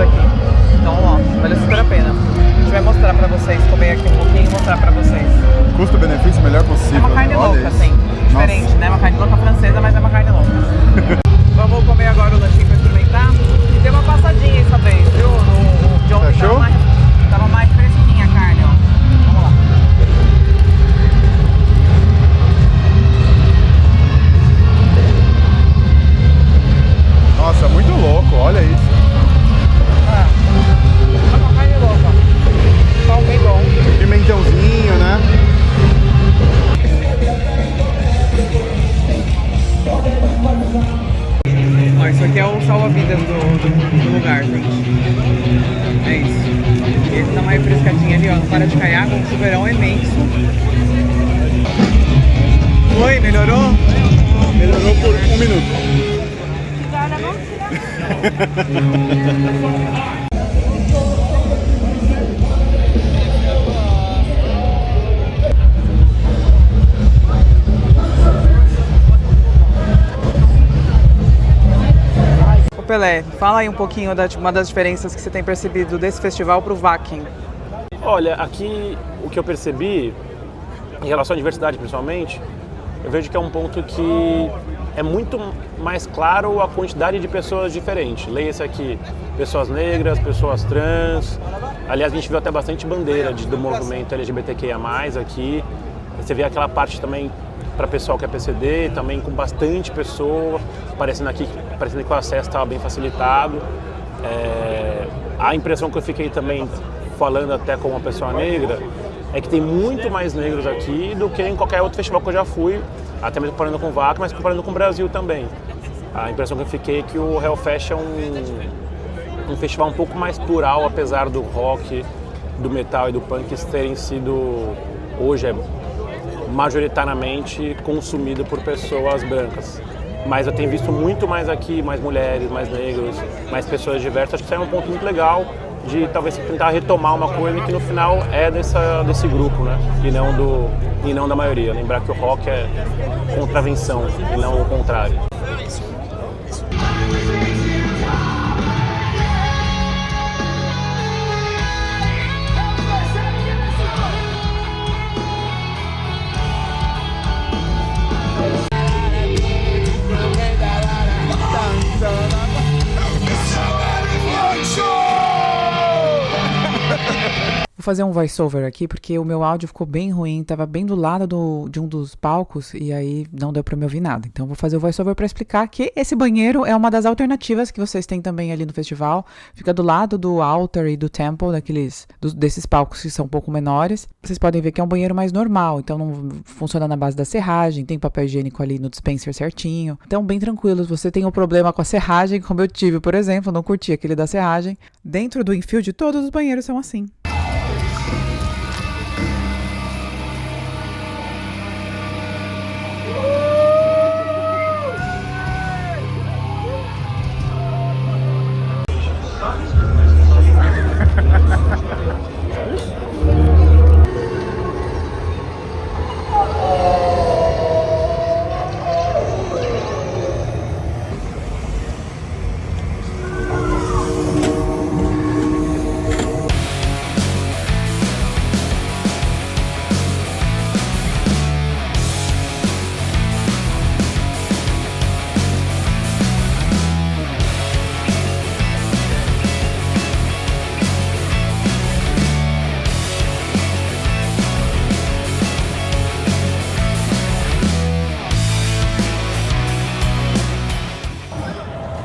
aqui. Então, ó, vale super a pena. A gente vai mostrar pra vocês, comer aqui um pouquinho e mostrar pra vocês. Custo-benefício melhor possível. É uma carne Olha louca, isso. assim. Diferente, né? Uma carne louca francesa, mas é uma carne louca. Vamos comer agora o lanchinho pra experimentar. E tem uma passadinha essa vez, viu? De ontem Achou? tava mais fresquinha a carne, ó. Vamos lá. Nossa, muito louco, olha isso. É uma carne louca. Pão bem bom. Pimentãozinho, né? Ó, isso aqui é o salva-vidas do lugar, gente. É isso. Ele dá uma refrescadinha ali, ó. Não para de cair água, um chuveirão imenso. Oi, melhorou? Melhorou por 1 minuto. Ô Pelé, fala aí um pouquinho uma das diferenças que você tem percebido desse festival pro Wacken. Olha, aqui o que eu percebi, em relação à diversidade principalmente, eu vejo que é um ponto que é muito mais claro a quantidade de pessoas diferentes. Leia-se aqui, pessoas negras, pessoas trans. Aliás, a gente viu até bastante bandeira do movimento LGBTQIA+, aqui. Você vê aquela parte também para pessoal que é PCD, também com bastante pessoa, parecendo que o acesso estava bem facilitado. A impressão que eu fiquei também, falando até com uma pessoa negra, é que tem muito mais negros aqui do que em qualquer outro festival que eu já fui, até mesmo comparando com o Wacken, mas comparando com o Brasil também. A impressão que eu fiquei é que o Hellfest é um festival um pouco mais plural, apesar do rock, do metal e do punk terem sido, hoje majoritariamente consumido por pessoas brancas. Mas eu tenho visto muito mais aqui, mais mulheres, mais negros, mais pessoas diversas. Acho que isso é um ponto muito legal de talvez tentar retomar uma coisa que no final é desse grupo, né? E não da maioria. Lembrar que o rock é contravenção e não o contrário. Vou fazer um voice-over aqui, porque o meu áudio ficou bem ruim, tava bem do lado de um dos palcos, e aí não deu pra me ouvir nada. Então vou fazer o voice-over pra explicar que esse banheiro é uma das alternativas que vocês têm também ali no festival. Fica do lado do altar e do temple, desses palcos que são um pouco menores. Vocês podem ver que é um banheiro mais normal, então não funciona na base da serragem, tem papel higiênico ali no dispenser certinho. Então bem tranquilo, se você tem um problema com a serragem, como eu tive, por exemplo, não curti aquele da serragem. Dentro do infield, todos os banheiros são assim.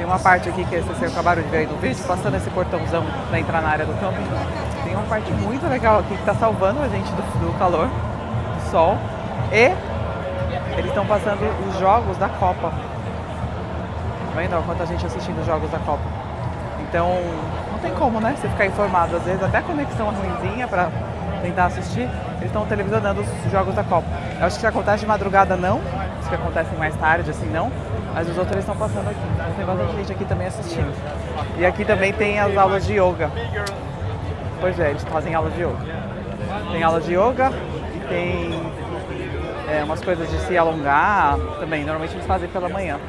Uma parte aqui que vocês acabaram de ver aí no vídeo, passando esse portãozão para entrar na área do camping. Tem uma parte muito legal aqui que está salvando a gente do calor, do sol. E eles estão passando os jogos da Copa. Tá vendo? Quanta gente assistindo os jogos da Copa. Então, não tem como, né? Você ficar informado. Às vezes até a conexão é ruimzinha para tentar assistir. Eles estão televisionando os jogos da Copa. Eu acho que se acontece de madrugada não. Os que acontecem mais tarde, assim, não. Mas os outros eles estão passando aqui. Então tem bastante gente aqui também assistindo. E aqui também tem as aulas de yoga. Pois é, eles fazem aula de yoga. Tem aula de yoga e tem umas coisas de se alongar também. Normalmente eles fazem pela manhã.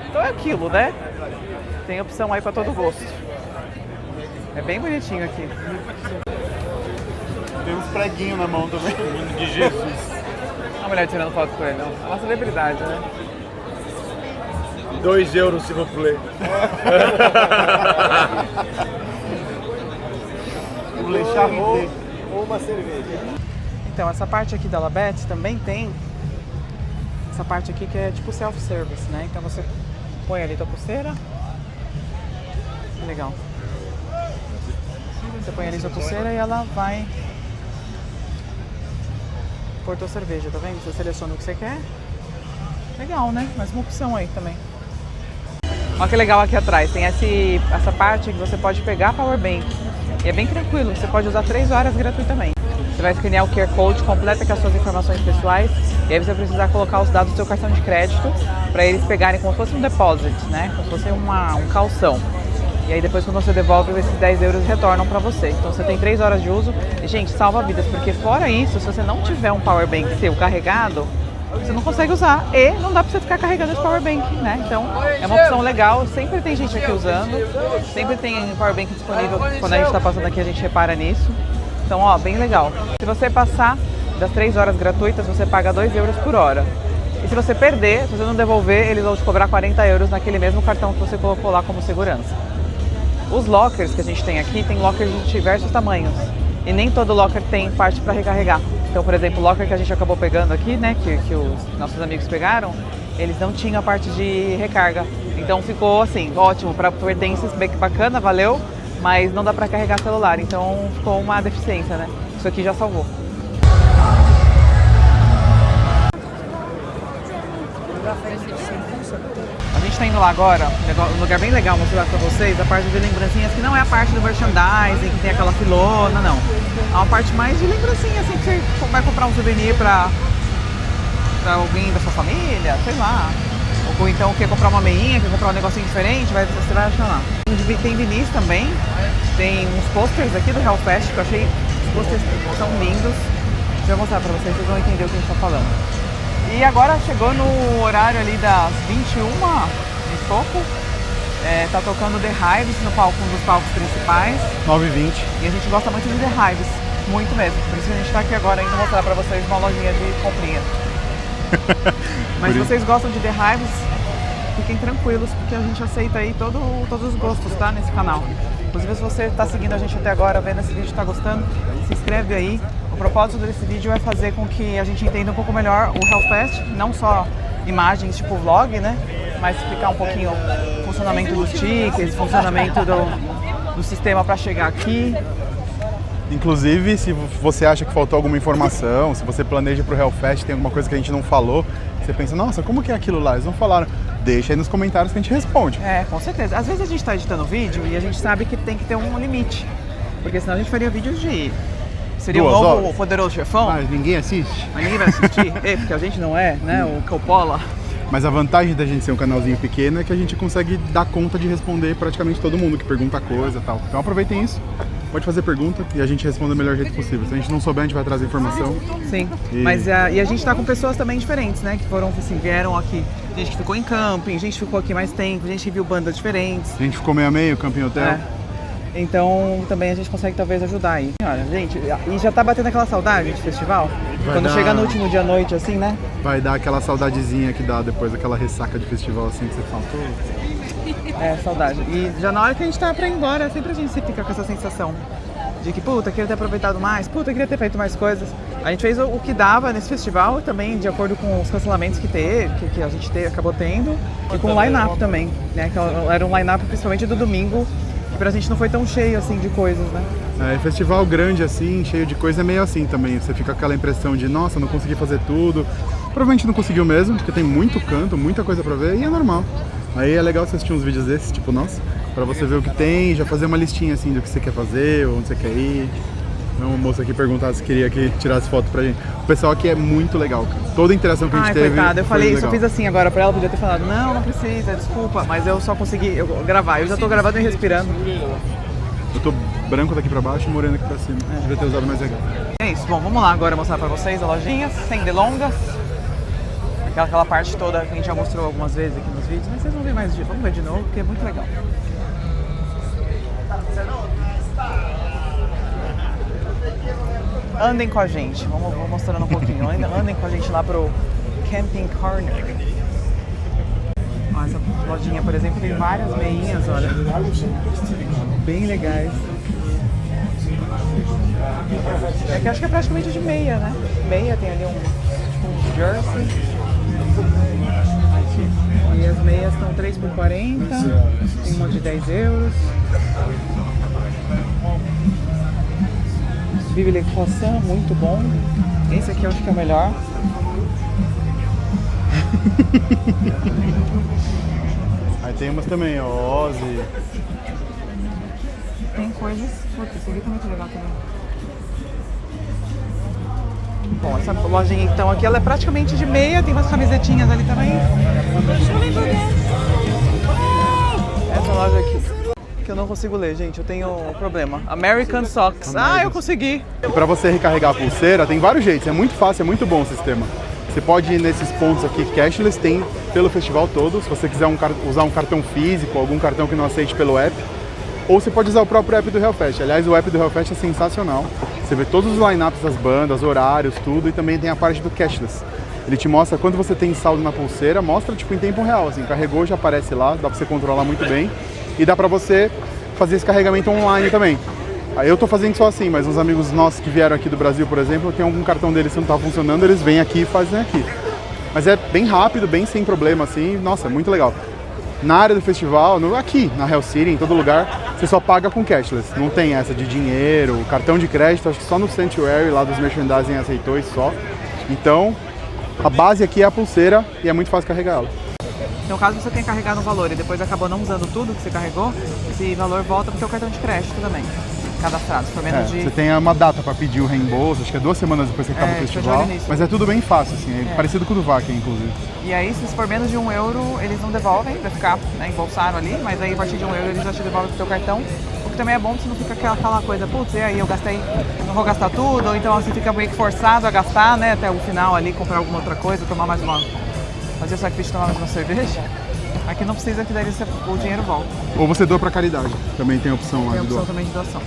Então é aquilo, né? Tem opção aí para todo gosto. É bem bonitinho aqui. Tem uns preguinhos na mão também. De Jesus. A mulher tirando foto com ele, não. É uma celebridade, né? 2 euros, se vous plaît. Ou uma cerveja. Então, essa parte aqui da Labette também tem essa parte aqui que é tipo self-service, né? Então você põe ali tua pulseira. Que legal. Você põe ali sua pulseira e ela vai pôr tua cerveja, tá vendo? Você seleciona o que você quer. Legal, né? Mais uma opção aí também. Olha que legal aqui atrás. Tem essa parte que você pode pegar a Powerbank. E é bem tranquilo. Você pode usar 3 horas gratuitamente. Você vai escanear o QR Code, completa com as suas informações pessoais. E aí você vai precisar colocar os dados do seu cartão de crédito para eles pegarem como se fosse um deposit, né? Como se fosse um calção. E aí depois quando você devolve, esses 10 euros retornam para você. Então você tem 3 horas de uso e, gente, salva vidas. Porque fora isso, se você não tiver um Powerbank seu carregado, você não consegue usar e não dá pra você ficar carregando esse Powerbank, né? Então é uma opção legal, sempre tem gente aqui usando, sempre tem Powerbank disponível. Quando a gente tá passando aqui, a gente repara nisso. Então, ó, bem legal. Se você passar das 3 horas gratuitas, você paga 2 euros por hora. E se você perder, se você não devolver, eles vão te cobrar 40 euros naquele mesmo cartão que você colocou lá como segurança. Os lockers que a gente tem aqui, tem lockers de diversos tamanhos. E nem todo locker tem parte para recarregar. Então, por exemplo, o locker que a gente acabou pegando aqui, né, que os nossos amigos pegaram, eles não tinham a parte de recarga. Então ficou assim, ótimo, para pertences, bem bacana, valeu, mas não dá para carregar celular. Então ficou uma deficiência, né? Isso aqui já salvou. A gente tá indo lá agora, um lugar bem legal, mostrar pra vocês a parte de lembrancinhas, que não é a parte do merchandising, que tem aquela filona, não. É uma parte mais de lembrancinha, assim, que você vai comprar um souvenir pra alguém da sua família, sei lá. Ou então quer comprar uma meinha, quer comprar um negocinho diferente, você vai achar lá. Tem vinis também, tem uns posters aqui do Hellfest, que eu achei, os posters são lindos. Deixa eu mostrar pra vocês vão entender o que a gente tá falando. E agora chegou no horário ali das 21 e pouco, tá tocando The Hives no palco, um dos palcos principais. 9h20. E a gente gosta muito de The Hives, muito mesmo. Por isso que a gente tá aqui agora indo mostrar pra vocês uma lojinha de comprinha. Mas se vocês gostam de The Hives, fiquem tranquilos, porque a gente aceita aí todos os gostos, tá? Nesse canal. Inclusive, se você tá seguindo a gente até agora, vendo esse vídeo e tá gostando, se inscreve aí. O propósito desse vídeo é fazer com que a gente entenda um pouco melhor o Hellfest, não só imagens tipo vlog, né? Mas explicar um pouquinho o funcionamento dos tickets, funcionamento do sistema para chegar aqui. Inclusive, se você acha que faltou alguma informação, se você planeja pro Hellfest, tem alguma coisa que a gente não falou, você pensa, nossa, como que é aquilo lá? Eles não falaram. Deixa aí nos comentários que a gente responde. É, com certeza. Às vezes a gente tá editando vídeo e a gente sabe que tem que ter um limite. Porque senão a gente faria vídeos de... Seria 2 um novo horas. Poderoso Chefão. Mas ninguém assiste. Mas ninguém vai assistir. Porque a gente não é, né, o Coppola. Mas a vantagem da gente ser um canalzinho pequeno é que a gente consegue dar conta de responder praticamente todo mundo que pergunta coisa e tal. Então aproveitem isso, pode fazer pergunta e a gente responde do melhor jeito possível. Se a gente não souber, a gente vai trazer informação. Sim, mas e a gente tá com pessoas também diferentes, né? Que foram, assim, vieram aqui. Gente que ficou em camping, gente que ficou aqui mais tempo, gente que viu bandas diferentes. A gente ficou meio a meio, camping hotel. É. Então também a gente consegue talvez ajudar aí. Olha, gente, e já tá batendo aquela saudade de festival? Quando chega no último dia à noite, assim, né? Vai dar aquela saudadezinha que dá depois daquela ressaca de festival, assim, que você fala, pô. É, saudade. E já na hora que a gente tá pra ir embora, sempre a gente fica com essa sensação de que, puta, queria ter aproveitado mais, puta, queria ter feito mais coisas. A gente fez o que dava nesse festival também, de acordo com os cancelamentos que teve, que a gente acabou tendo, e com o line-up também, né? Que era um line-up principalmente do domingo, que pra gente não foi tão cheio, assim, de coisas, né? É, festival grande assim, cheio de coisa, é meio assim também. Você fica com aquela impressão de, nossa, não consegui fazer tudo. Provavelmente não conseguiu mesmo, porque tem muito canto, muita coisa pra ver, e é normal. Aí é legal você assistir uns vídeos desses, tipo nosso, pra você ver o que tem, já fazer uma listinha assim do que você quer fazer, onde você quer ir. Uma moça aqui perguntar se queria que tirasse foto pra gente. O pessoal aqui é muito legal, cara. Toda a interação que a gente teve. Coitada, eu falei, legal. só fiz assim agora pra ela, podia ter falado, não precisa, desculpa, mas eu só consegui gravar. Eu já tô gravando e respirando. Eu tô branco daqui pra baixo e moreno aqui pra cima. Devia ter usado mais legal. É isso, bom, vamos lá agora mostrar pra vocês a lojinha, sem delongas. Aquela parte toda que a gente já mostrou algumas vezes aqui nos vídeos, mas vocês vão ver mais de. Vamos ver de novo, porque é muito legal. andem com a gente. Vou mostrando um pouquinho. Andem com a gente lá pro Camping Corner. Ó, essa lojinha, por exemplo, tem várias meinhas, olha. Bem legais. É que acho que é praticamente de meia, né? Meia, tem ali um jersey. E as meias estão 3 por 40. Tem uma de 10 euros. Vive Le Croissant, muito bom. Esse aqui eu acho que é o melhor. Aí tem umas também, ó, Ozzy. Tem coisas... Putz, esse aqui tá muito legal também. Bom, essa lojinha então aqui, ela é praticamente de meia. Tem umas camisetinhas ali também. Essa loja aqui, que eu não consigo ler, gente, eu tenho um problema. American Socks. Ah, eu consegui! E pra você recarregar a pulseira, tem vários jeitos, é muito fácil, é muito bom o sistema. Você pode ir nesses pontos aqui, cashless, tem pelo festival todo. Se você quiser usar um cartão físico, algum cartão que não aceite pelo app, ou você pode usar o próprio app do Hellfest. Aliás, o app do Hellfest é sensacional. Você vê todos os lineups das bandas, horários, tudo, e também tem a parte do cashless. Ele te mostra quando você tem saldo na pulseira, mostra tipo em tempo real, assim, carregou, já aparece lá, dá pra você controlar muito bem. E dá pra você fazer esse carregamento online também. Aí eu tô fazendo só assim, mas uns amigos nossos que vieram aqui do Brasil, por exemplo, tem algum cartão deles que não tá funcionando, eles vêm aqui e fazem aqui. Mas é bem rápido, bem sem problema, assim, nossa, é muito legal. Na área do festival, aqui na Hell City, em todo lugar, você só paga com cashless. Não tem essa de dinheiro, cartão de crédito, acho que só no Sanctuary, lá dos merchandising aceitou e só. Então, a base aqui é a pulseira e é muito fácil carregar ela. Então, caso você tenha carregado um valor e depois acabou não usando tudo que você carregou, esse valor volta pro seu cartão de crédito também, cadastrado, se for menos de... Você tem uma data para pedir o reembolso, acho que é 2 semanas depois que acaba o festival, mas é tudo bem fácil, assim, é parecido com o do Vakin, inclusive. E aí, se for menos de €1, eles não devolvem, vai ficar, né, embolsaram ali, mas aí a partir de €1 eles já te devolvem pro teu cartão, o que também é bom, porque não fica aquela coisa, putz, e aí eu não vou gastar tudo, ou então assim fica meio que forçado a gastar, né, até o final ali, comprar alguma outra coisa, tomar mais uma... fazer o sacrifício de tomar mais uma cerveja. Aqui não precisa que daí o dinheiro volta. Ou você doa para caridade, também tem a opção lá de doar. Tem a opção também de doação.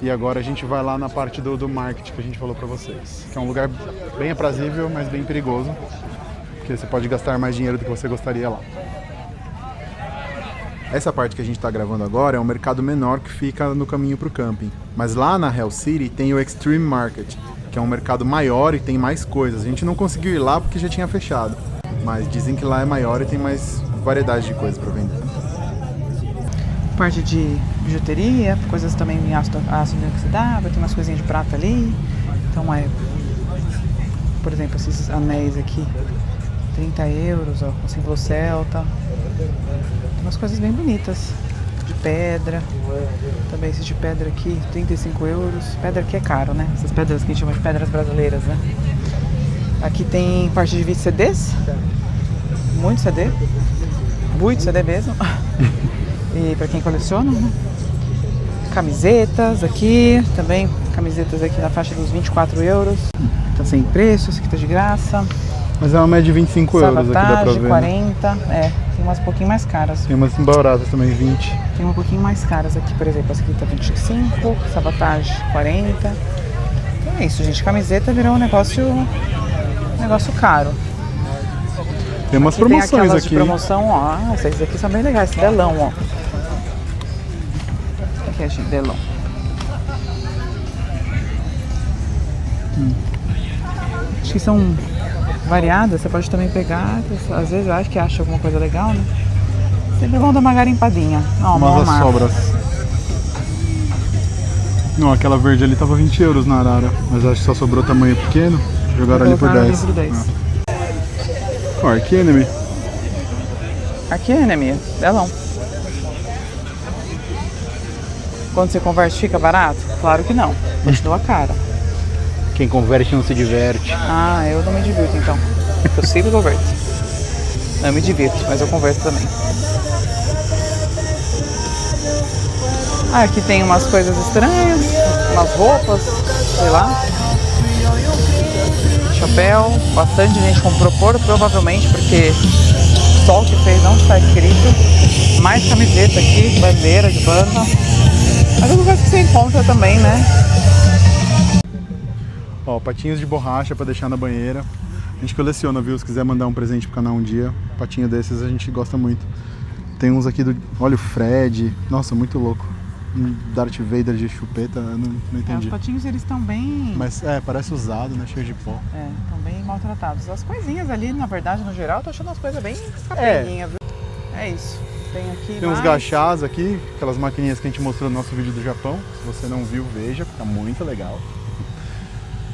E agora a gente vai lá na parte do marketing que a gente falou para vocês, que é um lugar bem aprazível, mas bem perigoso, porque você pode gastar mais dinheiro do que você gostaria lá. Essa parte que a gente está gravando agora é um mercado menor que fica no caminho para o camping, mas lá na Hell City tem o Extreme Market, que é um mercado maior e tem mais coisas. A gente não conseguiu ir lá porque já tinha fechado, mas dizem que lá é maior e tem mais variedade de coisas para vender. Parte de bijuteria, coisas também em aço inoxidável, tem umas coisinhas de prata ali. Então por exemplo, esses anéis aqui, 30 euros, ó, com símbolo celta. Tem umas coisas bem bonitas, de pedra. Também esses de pedra aqui, 35 euros. Pedra aqui é caro, né? Essas pedras que a gente chama de pedras brasileiras, né? Aqui tem parte de CDs, muito CD mesmo. E para quem coleciona, né? Camisetas aqui, também camisetas aqui na faixa dos 24 euros. Tá sem preço, essa aqui tá de graça. Mas é uma média de 25 euros aqui, dá pra ver. de 40, né? Tem umas um pouquinho mais caras. Tem umas baratas também, 20. Tem um pouquinho mais caras aqui, por exemplo, essa aqui tá 25, Sabotage 40. Então é isso, gente, camiseta virou um negócio caro. Tem umas aqui promoções tem aquelas aqui. De promoção, ó. Essas aqui são bem legais, esse delão, ó. Aqui é de delão. Acho que são variadas, você pode também pegar, às vezes eu acho que acha alguma coisa legal, né? Sempre vão dar uma garimpadinha. Ó, umas sobras. Não, aquela verde ali tava 20 euros na Arara, mas acho que só sobrou tamanho pequeno, jogaram ali por 10. Ó, Arch Enemy. Arch Enemy, delão. Quando você converte fica barato? Claro que não, continua cara. Quem converte não se diverte. Ah, eu não me divirto então. Eu sempre converto. Não, eu me divirto, mas eu converto também. Ah, aqui tem umas coisas estranhas, umas roupas, sei lá. Chapéu, bastante gente comprou provavelmente porque o sol que fez não está escrito. Mais camiseta aqui, bandeira de banda. Mas é uma coisa que você encontra também, né? Ó, patinhos de borracha pra deixar na banheira. A gente coleciona, viu? Se quiser mandar um presente pro canal um dia, patinho desses a gente gosta muito. Tem uns aqui do... Olha o Fred. Nossa, muito louco. Um Darth Vader de chupeta, eu não entendi. Os patinhos, eles estão bem... Mas parece usado, né? Cheio de pó. Estão bem maltratados. As coisinhas ali, na verdade, no geral, eu tô achando as coisas bem capelinhas, viu? É isso. Tem aqui Tem uns gachás aqui, aquelas maquininhas que a gente mostrou no nosso vídeo do Japão. Se você não viu, veja, fica muito legal.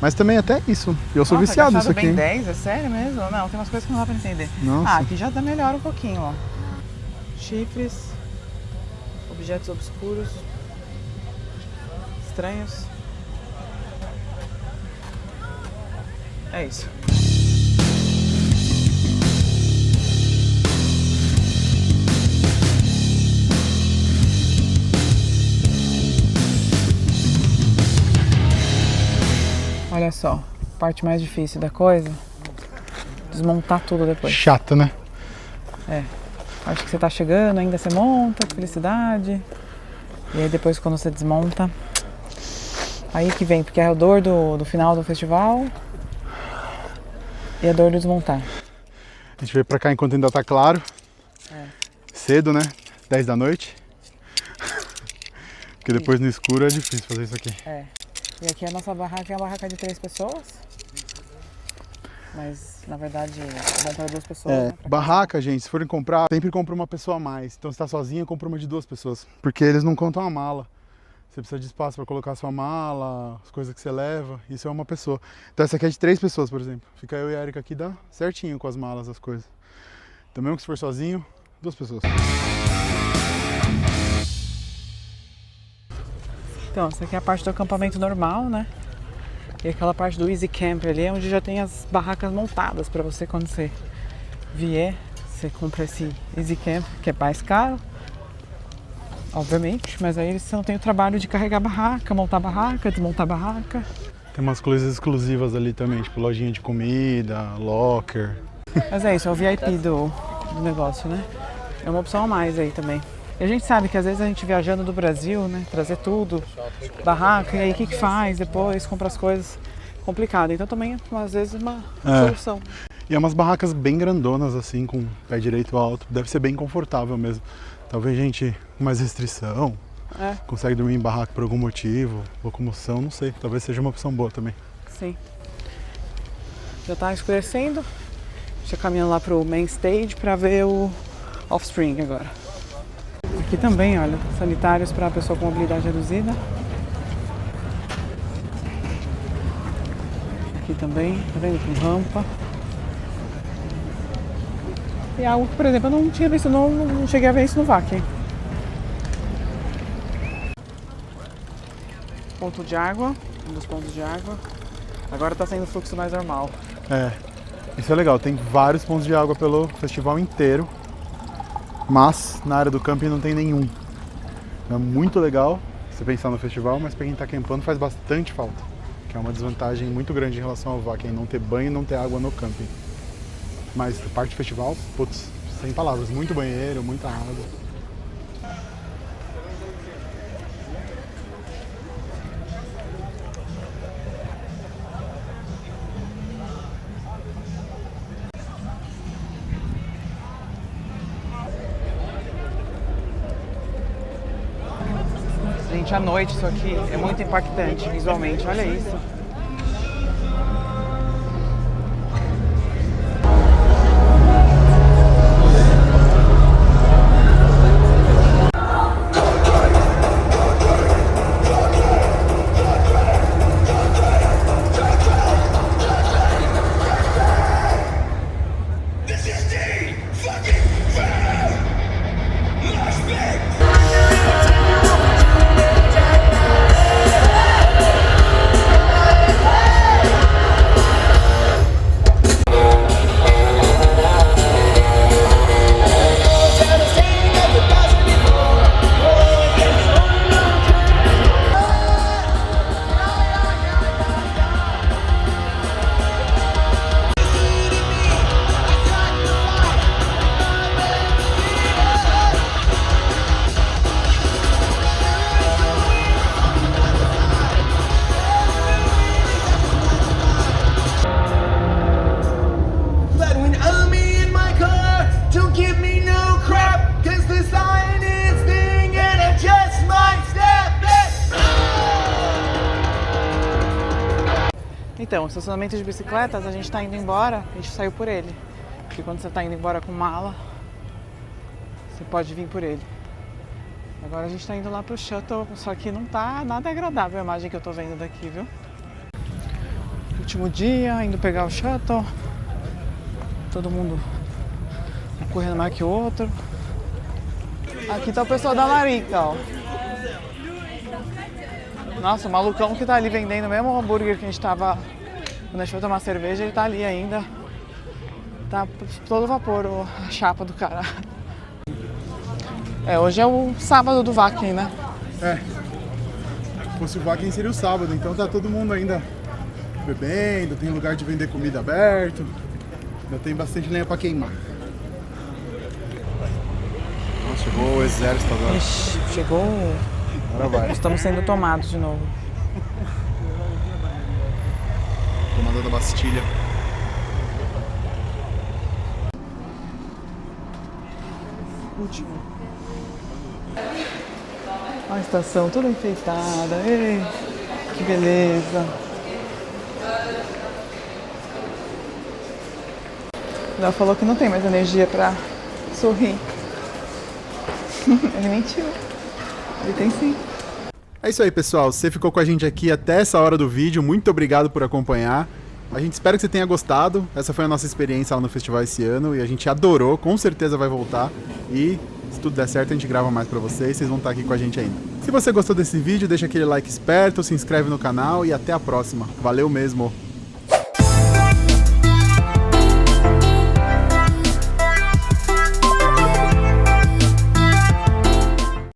Mas também até isso. Eu sou viciado nisso aqui. Bem 10, é sério mesmo? Não, tem umas coisas que não dá pra entender. Nossa. Aqui já dá melhor um pouquinho, ó. Chifres, objetos obscuros, estranhos. É isso. Olha só, a parte mais difícil da coisa, desmontar tudo depois. Chato, né? Acho que você tá chegando, ainda você monta, que felicidade. E aí depois quando você desmonta, aí que vem, porque é a dor do final do festival e a dor do desmontar. A gente veio pra cá enquanto ainda tá claro. Cedo, né? 10 da noite. Porque depois no escuro é difícil fazer isso aqui. E aqui a nossa barraca é uma barraca de 3 pessoas. Mas, na verdade, é bom para 2 pessoas. Né? Barraca, gente, se forem comprar, sempre compra uma pessoa a mais. Então, se tá sozinho, compra uma de 2 pessoas. Porque eles não contam a mala. Você precisa de espaço para colocar a sua mala, as coisas que você leva. Isso é uma pessoa. Então, essa aqui é de 3 pessoas, por exemplo. Fica eu e a Erika aqui, dá certinho com as malas, as coisas. Então, mesmo que se for sozinho, 2 pessoas. Então, essa aqui é a parte do acampamento normal, né? E aquela parte do Easy Camp ali é onde já tem as barracas montadas para você quando você vier. Você compra esse Easy Camp, que é mais caro, obviamente, mas aí você não tem o trabalho de carregar a barraca, montar a barraca, desmontar a barraca. Tem umas coisas exclusivas ali também, tipo lojinha de comida, locker. Mas é isso, é o VIP do negócio, né? É uma opção a mais aí também. E a gente sabe que às vezes a gente viajando do Brasil, né, trazer tudo, barraca, e aí o que faz depois, compra as coisas, complicado. Então também às vezes uma solução. E é umas barracas bem grandonas assim, com pé direito alto, deve ser bem confortável mesmo. Talvez gente com mais restrição, consegue dormir em barraca por algum motivo, locomoção, não sei, talvez seja uma opção boa também. Sim. Já tá escurecendo, já caminhando lá pro main stage para ver o Offspring agora. Aqui também, olha, sanitários para pessoa com mobilidade reduzida. Aqui também, tá vendo? Com rampa. E algo que, por exemplo, eu não tinha visto, não cheguei a ver isso no VAC, hein? Ponto de água, um dos pontos de água. Agora tá sendo o fluxo mais normal. Isso é legal, tem vários pontos de água pelo festival inteiro. Mas na área do camping não tem nenhum. É muito legal você pensar no festival, mas para quem está acampando faz bastante falta. Que é uma desvantagem muito grande em relação ao VAC, em não ter banho e não ter água no camping. Mas a parte do festival, putz, sem palavras, muito banheiro, muita água. Gente, à noite isso aqui é muito impactante visualmente, olha isso. Então, o estacionamento de bicicletas, a gente tá indo embora, a gente saiu por ele. Porque quando você tá indo embora com mala, você pode vir por ele. Agora a gente tá indo lá pro shuttle, só que não tá nada agradável a imagem que eu tô vendo daqui, viu? Último dia, indo pegar o shuttle. Todo mundo um correndo mais que o outro. Aqui tá o pessoal da Larica, ó. Nossa, o malucão que tá ali vendendo o mesmo hambúrguer que a gente tava... Quando a gente foi tomar cerveja, ele tá ali ainda. Tá todo vapor a chapa do cara. Hoje é o sábado do Wacken, né? Se fosse o Wacken seria o sábado, então tá todo mundo ainda bebendo, tem lugar de vender comida aberto. Ainda tem bastante lenha pra queimar. Nossa, chegou o exército agora. Ixi, chegou... Agora vai. Estamos sendo tomados de novo. Tomada da Bastilha. Último. A estação toda enfeitada. Ei, que beleza. Ela falou que não tem mais energia pra sorrir. Ele mentiu. Ele tem sim. É isso aí, pessoal. Você ficou com a gente aqui até essa hora do vídeo. Muito obrigado por acompanhar. A gente espera que você tenha gostado. Essa foi a nossa experiência lá no festival esse ano e a gente adorou. Com certeza vai voltar. E se tudo der certo, a gente grava mais pra vocês. Vocês vão estar aqui com a gente ainda. Se você gostou desse vídeo, deixa aquele like esperto, se inscreve no canal e até a próxima. Valeu mesmo!